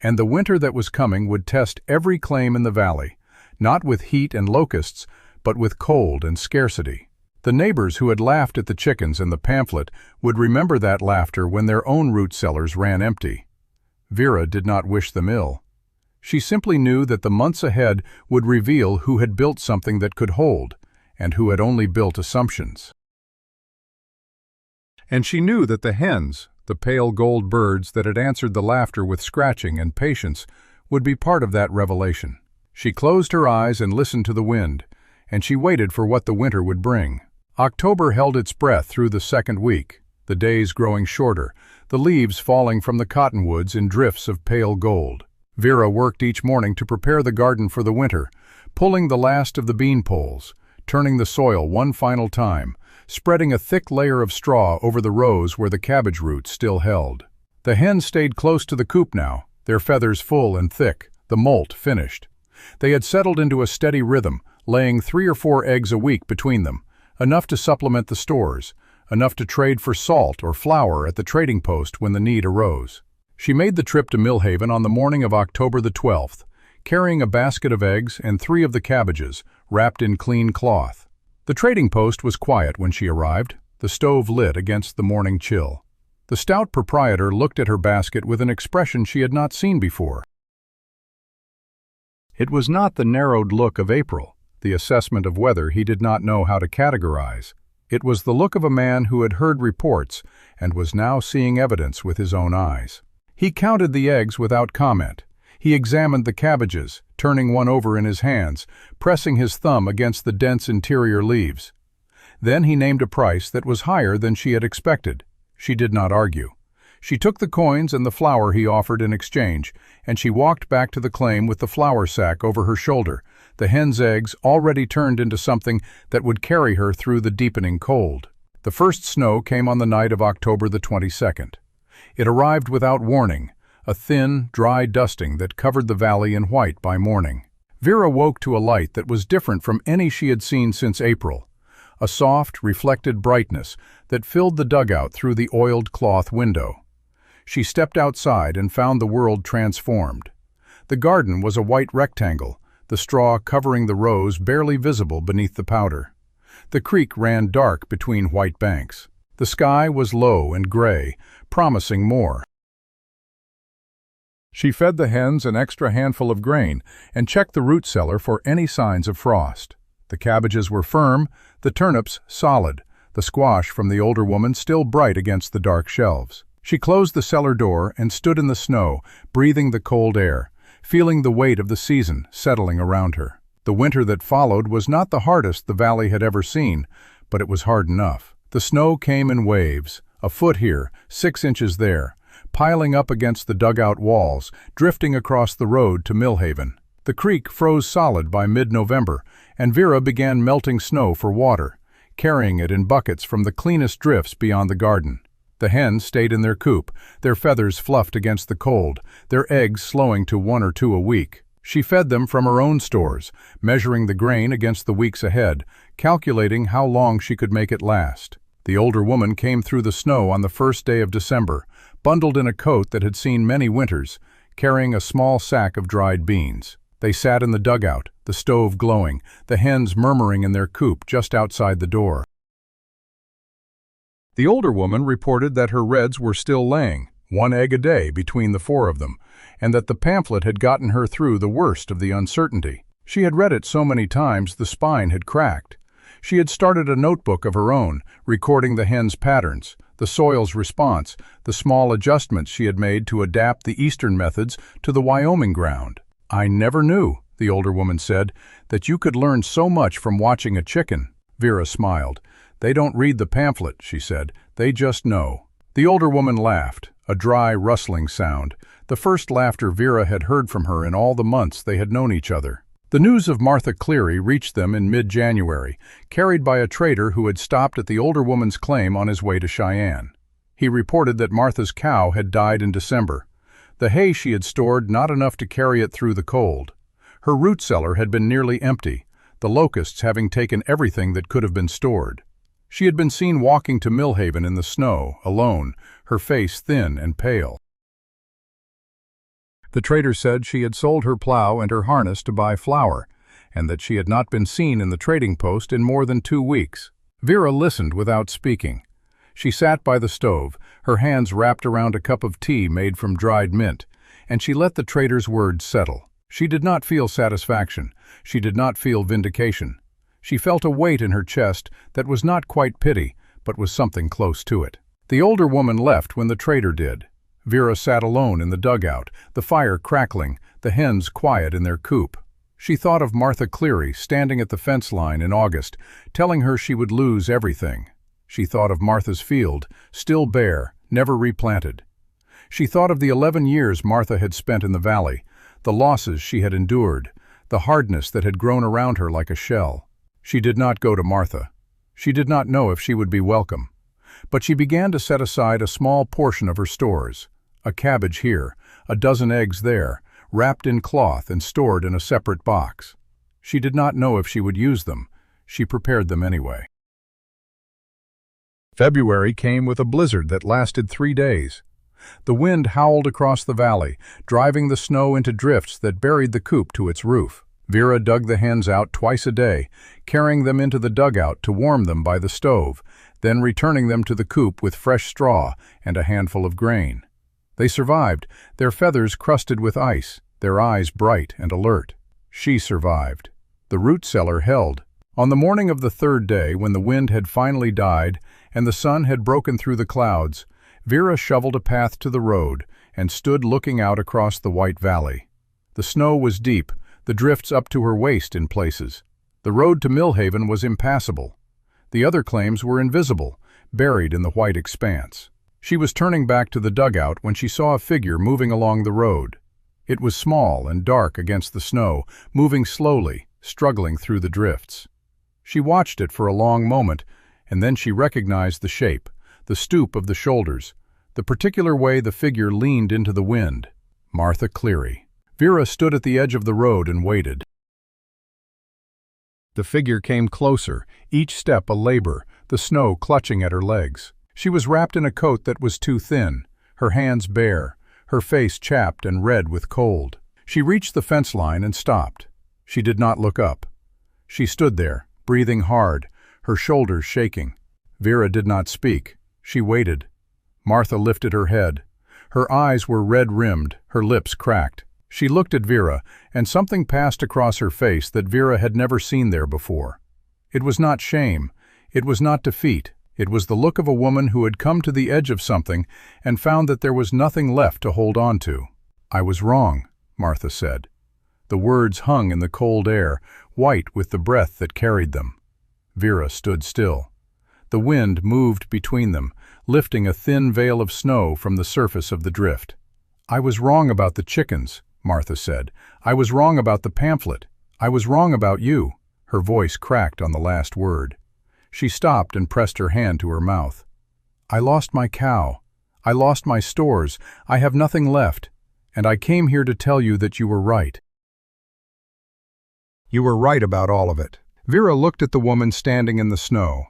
and the winter that was coming would test every claim in the valley, not with heat and locusts, but with cold and scarcity. The neighbors who had laughed at the chickens and the pamphlet would remember that laughter when their own root cellars ran empty. Vera did not wish them ill. She simply knew that the months ahead would reveal who had built something that could hold, and who had only built assumptions. And she knew that the hens, the pale gold birds that had answered the laughter with scratching and patience, would be part of that revelation. She closed her eyes and listened to the wind, and she waited for what the winter would bring. October held its breath through the second week, the days growing shorter, the leaves falling from the cottonwoods in drifts of pale gold. Vera worked each morning to prepare the garden for the winter, pulling the last of the bean poles, turning the soil one final time, spreading a thick layer of straw over the rows where the cabbage roots still held. The hens stayed close to the coop now, their feathers full and thick, the molt finished. They had settled into a steady rhythm, laying 3 or 4 eggs a week between them, enough to supplement the stores, enough to trade for salt or flour at the trading post when the need arose. She made the trip to Millhaven on the morning of October the 12th, carrying a basket of eggs and 3 of the cabbages, wrapped in clean cloth. The trading post was quiet when she arrived, the stove lit against the morning chill. The stout proprietor looked at her basket with an expression she had not seen before. It was not the narrowed look of April, the assessment of weather he did not know how to categorize. It was the look of a man who had heard reports and was now seeing evidence with his own eyes. He counted the eggs without comment. He examined the cabbages, turning one over in his hands, pressing his thumb against the dense interior leaves. Then he named a price that was higher than she had expected. She did not argue. She took the coins and the flour he offered in exchange, and she walked back to the claim with the flour sack over her shoulder, the hen's eggs already turned into something that would carry her through the deepening cold. The first snow came on the night of October the 22nd. It arrived without warning, a thin, dry dusting that covered the valley in white by morning. Vera woke to a light that was different from any she had seen since April, a soft, reflected brightness that filled the dugout through the oiled cloth window. She stepped outside and found the world transformed. The garden was a white rectangle, the straw covering the rows barely visible beneath the powder. The creek ran dark between white banks. The sky was low and gray, promising more. She fed the hens an extra handful of grain and checked the root cellar for any signs of frost. The cabbages were firm, the turnips solid, the squash from the older woman still bright against the dark shelves. She closed the cellar door and stood in the snow, breathing the cold air, feeling the weight of the season settling around her. The winter that followed was not the hardest the valley had ever seen, but it was hard enough. The snow came in waves, a foot here, 6 inches there, piling up against the dugout walls, drifting across the road to Millhaven. The creek froze solid by mid-November, and Vera began melting snow for water, carrying it in buckets from the cleanest drifts beyond the garden. The hens stayed in their coop, their feathers fluffed against the cold, their eggs slowing to 1 or 2 a week. She fed them from her own stores, measuring the grain against the weeks ahead, calculating how long she could make it last. The older woman came through the snow on the first day of December, bundled in a coat that had seen many winters, carrying a small sack of dried beans. They sat in the dugout, the stove glowing, the hens murmuring in their coop just outside the door. The older woman reported that her reds were still laying, 1 egg a day between the 4 of them, and that the pamphlet had gotten her through the worst of the uncertainty. She had read it so many times the spine had cracked. She had started a notebook of her own, recording the hens' patterns, the soil's response, the small adjustments she had made to adapt the eastern methods to the Wyoming ground. "I never knew," the older woman said, "that you could learn so much from watching a chicken." Vera smiled. "They don't read the pamphlet," she said. "They just know." The older woman laughed, a dry, rustling sound, the first laughter Vera had heard from her in all the months they had known each other. The news of Martha Cleary reached them in mid-January, carried by a trader who had stopped at the older woman's claim on his way to Cheyenne. He reported that Martha's cow had died in December. The hay she had stored not enough to carry it through the cold. Her root cellar had been nearly empty, the locusts having taken everything that could have been stored. She had been seen walking to Millhaven in the snow, alone, her face thin and pale. The trader said she had sold her plow and her harness to buy flour, and that she had not been seen in the trading post in more than 2 weeks. Vera listened without speaking. She sat by the stove, her hands wrapped around a cup of tea made from dried mint, and she let the trader's words settle. She did not feel satisfaction. She did not feel vindication. She felt a weight in her chest that was not quite pity, but was something close to it. The older woman left when the trader did. Vera sat alone in the dugout, the fire crackling, the hens quiet in their coop. She thought of Martha Cleary standing at the fence line in August, telling her she would lose everything. She thought of Martha's field, still bare, never replanted. She thought of the 11 years Martha had spent in the valley, the losses she had endured, the hardness that had grown around her like a shell. She did not go to Martha. She did not know if she would be welcome. But she began to set aside a small portion of her stores. A cabbage here, a dozen eggs there, wrapped in cloth and stored in a separate box. She did not know if she would use them. She prepared them anyway. February came with a blizzard that lasted 3 days. The wind howled across the valley, driving the snow into drifts that buried the coop to its roof. Vera dug the hens out twice a day, carrying them into the dugout to warm them by the stove, then returning them to the coop with fresh straw and a handful of grain. They survived, their feathers crusted with ice, their eyes bright and alert. She survived. The root cellar held. On the morning of the third day, when the wind had finally died and the sun had broken through the clouds, Vera shoveled a path to the road and stood looking out across the white valley. The snow was deep, the drifts up to her waist in places. The road to Millhaven was impassable. The other claims were invisible, buried in the white expanse. She was turning back to the dugout when she saw a figure moving along the road. It was small and dark against the snow, moving slowly, struggling through the drifts. She watched it for a long moment, and then she recognized the shape, the stoop of the shoulders, the particular way the figure leaned into the wind. Martha Cleary. Vera stood at the edge of the road and waited. The figure came closer, each step a labor, the snow clutching at her legs. She was wrapped in a coat that was too thin, her hands bare, her face chapped and red with cold. She reached the fence line and stopped. She did not look up. She stood there, breathing hard, her shoulders shaking. Vera did not speak. She waited. Martha lifted her head. Her eyes were red-rimmed, her lips cracked. She looked at Vera, and something passed across her face that Vera had never seen there before. It was not shame. It was not defeat. It was the look of a woman who had come to the edge of something and found that there was nothing left to hold on to. "I was wrong," Martha said. The words hung in the cold air, white with the breath that carried them. Vera stood still. The wind moved between them, lifting a thin veil of snow from the surface of the drift. "I was wrong about the chickens," Martha said. "I was wrong about the pamphlet. I was wrong about you." Her voice cracked on the last word. She stopped and pressed her hand to her mouth. "I lost my cow. I lost my stores. I have nothing left. And I came here to tell you that you were right." "You were right about all of it." Vera looked at the woman standing in the snow,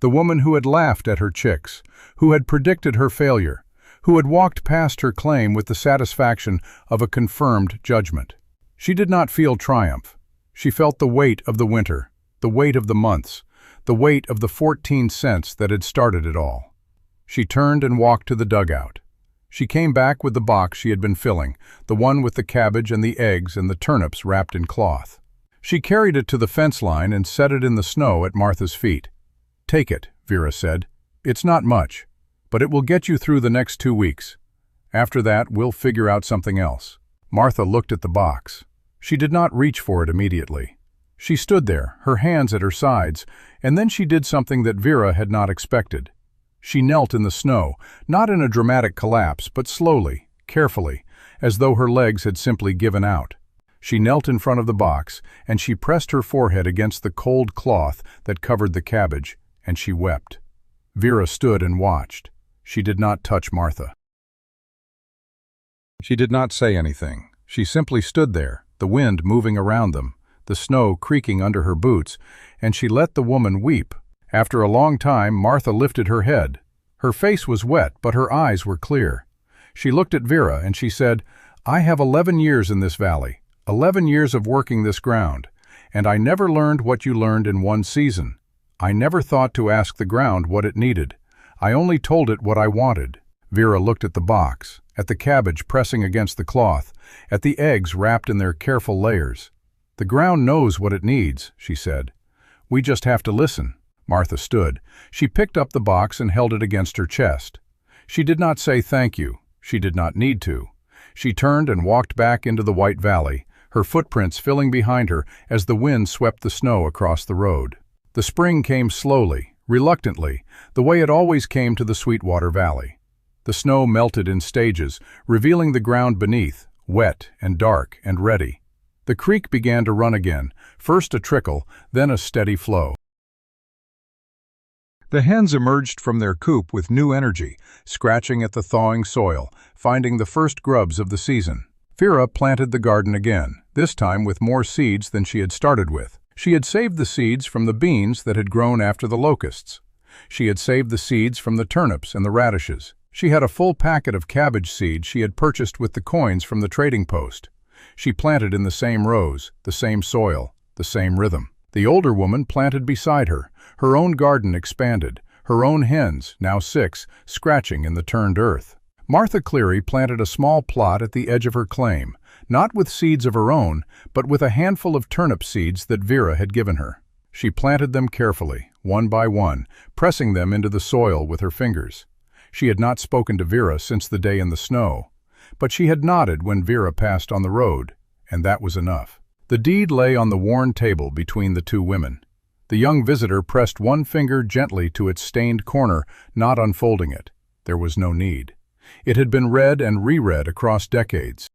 the woman who had laughed at her chicks, who had predicted her failure, who had walked past her claim with the satisfaction of a confirmed judgment. She did not feel triumph. She felt the weight of the winter, the weight of the months, the weight of the 14 cents that had started it all. She turned and walked to the dugout. She came back with the box she had been filling, the one with the cabbage and the eggs and the turnips wrapped in cloth. She carried it to the fence line and set it in the snow at Martha's feet. "Take it," Vera said. "It's not much, but it will get you through the next 2 weeks. After that, we'll figure out something else." Martha looked at the box. She did not reach for it immediately. She stood there, her hands at her sides, and then she did something that Vera had not expected. She knelt in the snow, not in a dramatic collapse, but slowly, carefully, as though her legs had simply given out. She knelt in front of the box, and she pressed her forehead against the cold cloth that covered the cabbage, and she wept. Vera stood and watched. She did not touch Martha. She did not say anything. She simply stood there, the wind moving around them, the snow creaking under her boots, and she let the woman weep. After a long time, Martha lifted her head. Her face was wet, but her eyes were clear. She looked at Vera and she said, "I have 11 years in this valley, 11 years of working this ground, and I never learned what you learned in one season. I never thought to ask the ground what it needed. I only told it what I wanted." Vera looked at the box, at the cabbage pressing against the cloth, at the eggs wrapped in their careful layers. "The ground knows what it needs," she said. "We just have to listen." Martha stood. She picked up the box and held it against her chest. She did not say thank you. She did not need to. She turned and walked back into the white valley, her footprints filling behind her as the wind swept the snow across the road. The spring came slowly, reluctantly, the way it always came to the Sweetwater Valley. The snow melted in stages, revealing the ground beneath, wet and dark and ready. The creek began to run again, first a trickle, then a steady flow. The hens emerged from their coop with new energy, scratching at the thawing soil, finding the first grubs of the season. Vera planted the garden again, this time with more seeds than she had started with. She had saved the seeds from the beans that had grown after the locusts. She had saved the seeds from the turnips and the radishes. She had a full packet of cabbage seeds she had purchased with the coins from the trading post. She planted in the same rows, the same soil, the same rhythm. The older woman planted beside her. Her own garden expanded, her own hens, now 6, scratching in the turned earth. Martha Cleary planted a small plot at the edge of her claim, Not with seeds of her own, but with a handful of turnip seeds that Vera had given her. She planted them carefully, one by one, pressing them into the soil with her fingers. She had not spoken to Vera since the day in the snow, but she had nodded when Vera passed on the road, and that was enough. The deed lay on the worn table between the two women. The young visitor pressed one finger gently to its stained corner, not unfolding it. There was no need. It had been read and reread across decades.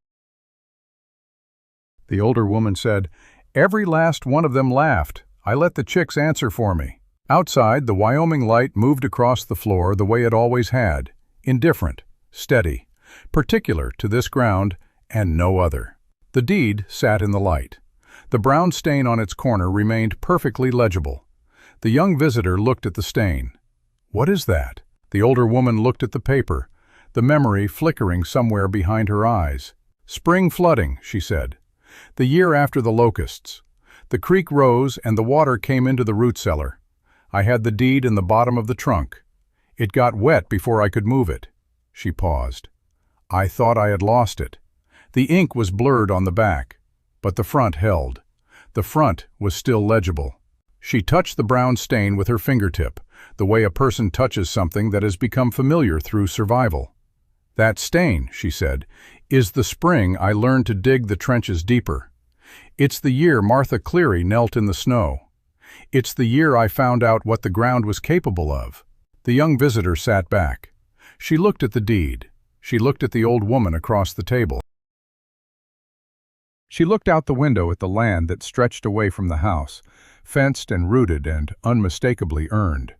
The older woman said, "Every last one of them laughed. I let the chicks answer for me." Outside, the Wyoming light moved across the floor the way it always had, indifferent, steady, particular to this ground and no other. The deed sat in the light. The brown stain on its corner remained perfectly legible. The young visitor looked at the stain. "What is that?" The older woman looked at the paper, the memory flickering somewhere behind her eyes. "Spring flooding," she said. "The year after the Locusts. The creek rose and the water came into the root cellar. I had the deed in the bottom of the trunk. It got wet before I could move it." She paused. "I thought I had lost it. The ink was blurred on the back, but the front held. The front was still legible." She touched the brown stain with her fingertip, the way a person touches something that has become familiar through survival. "That stain," she said, "is the spring I learned to dig the trenches deeper. It's the year Martha Cleary knelt in the snow. It's the year I found out what the ground was capable of." The young visitor sat back. She looked at the deed. She looked at the old woman across the table. She looked out the window at the land that stretched away from the house, fenced and rooted and unmistakably earned.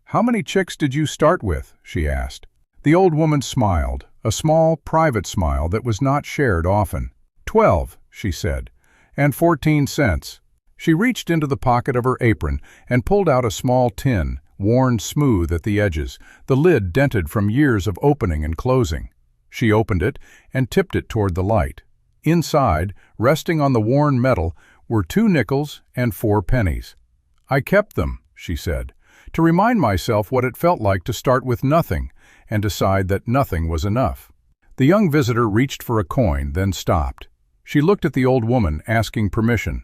"How many chicks did you start with?" she asked. The old woman smiled, a small, private smile that was not shared often. 12, she said, "and 14 cents. She reached into the pocket of her apron and pulled out a small tin, worn smooth at the edges, the lid dented from years of opening and closing. She opened it and tipped it toward the light. Inside, resting on the worn metal, were 2 nickels and 4 pennies. "I kept them," she said, "to remind myself what it felt like to start with nothing and decide that nothing was enough." The young visitor reached for a coin, then stopped. She looked at the old woman, asking permission.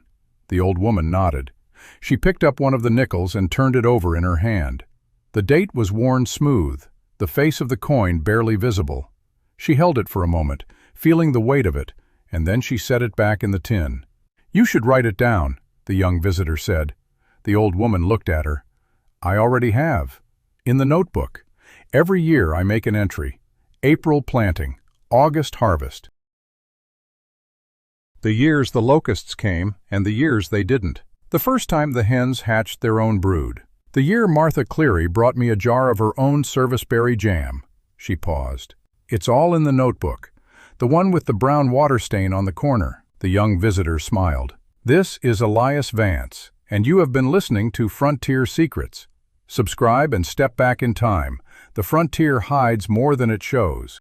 The old woman nodded. She picked up one of the nickels and turned it over in her hand. The date was worn smooth, the face of the coin barely visible. She held it for a moment, feeling the weight of it, and then she set it back in the tin. "You should write it down," the young visitor said. The old woman looked at her. "I already have. In the notebook. Every year I make an entry. April planting, August harvest. The years the locusts came and the years they didn't. The first time the hens hatched their own brood. The year Martha Cleary brought me a jar of her own serviceberry jam." She paused. "It's all in the notebook. The one with the brown water stain on the corner." The young visitor smiled. "This is Elias Vance, and you have been listening to Frontier Secrets. Subscribe and step back in time. The frontier hides more than it shows."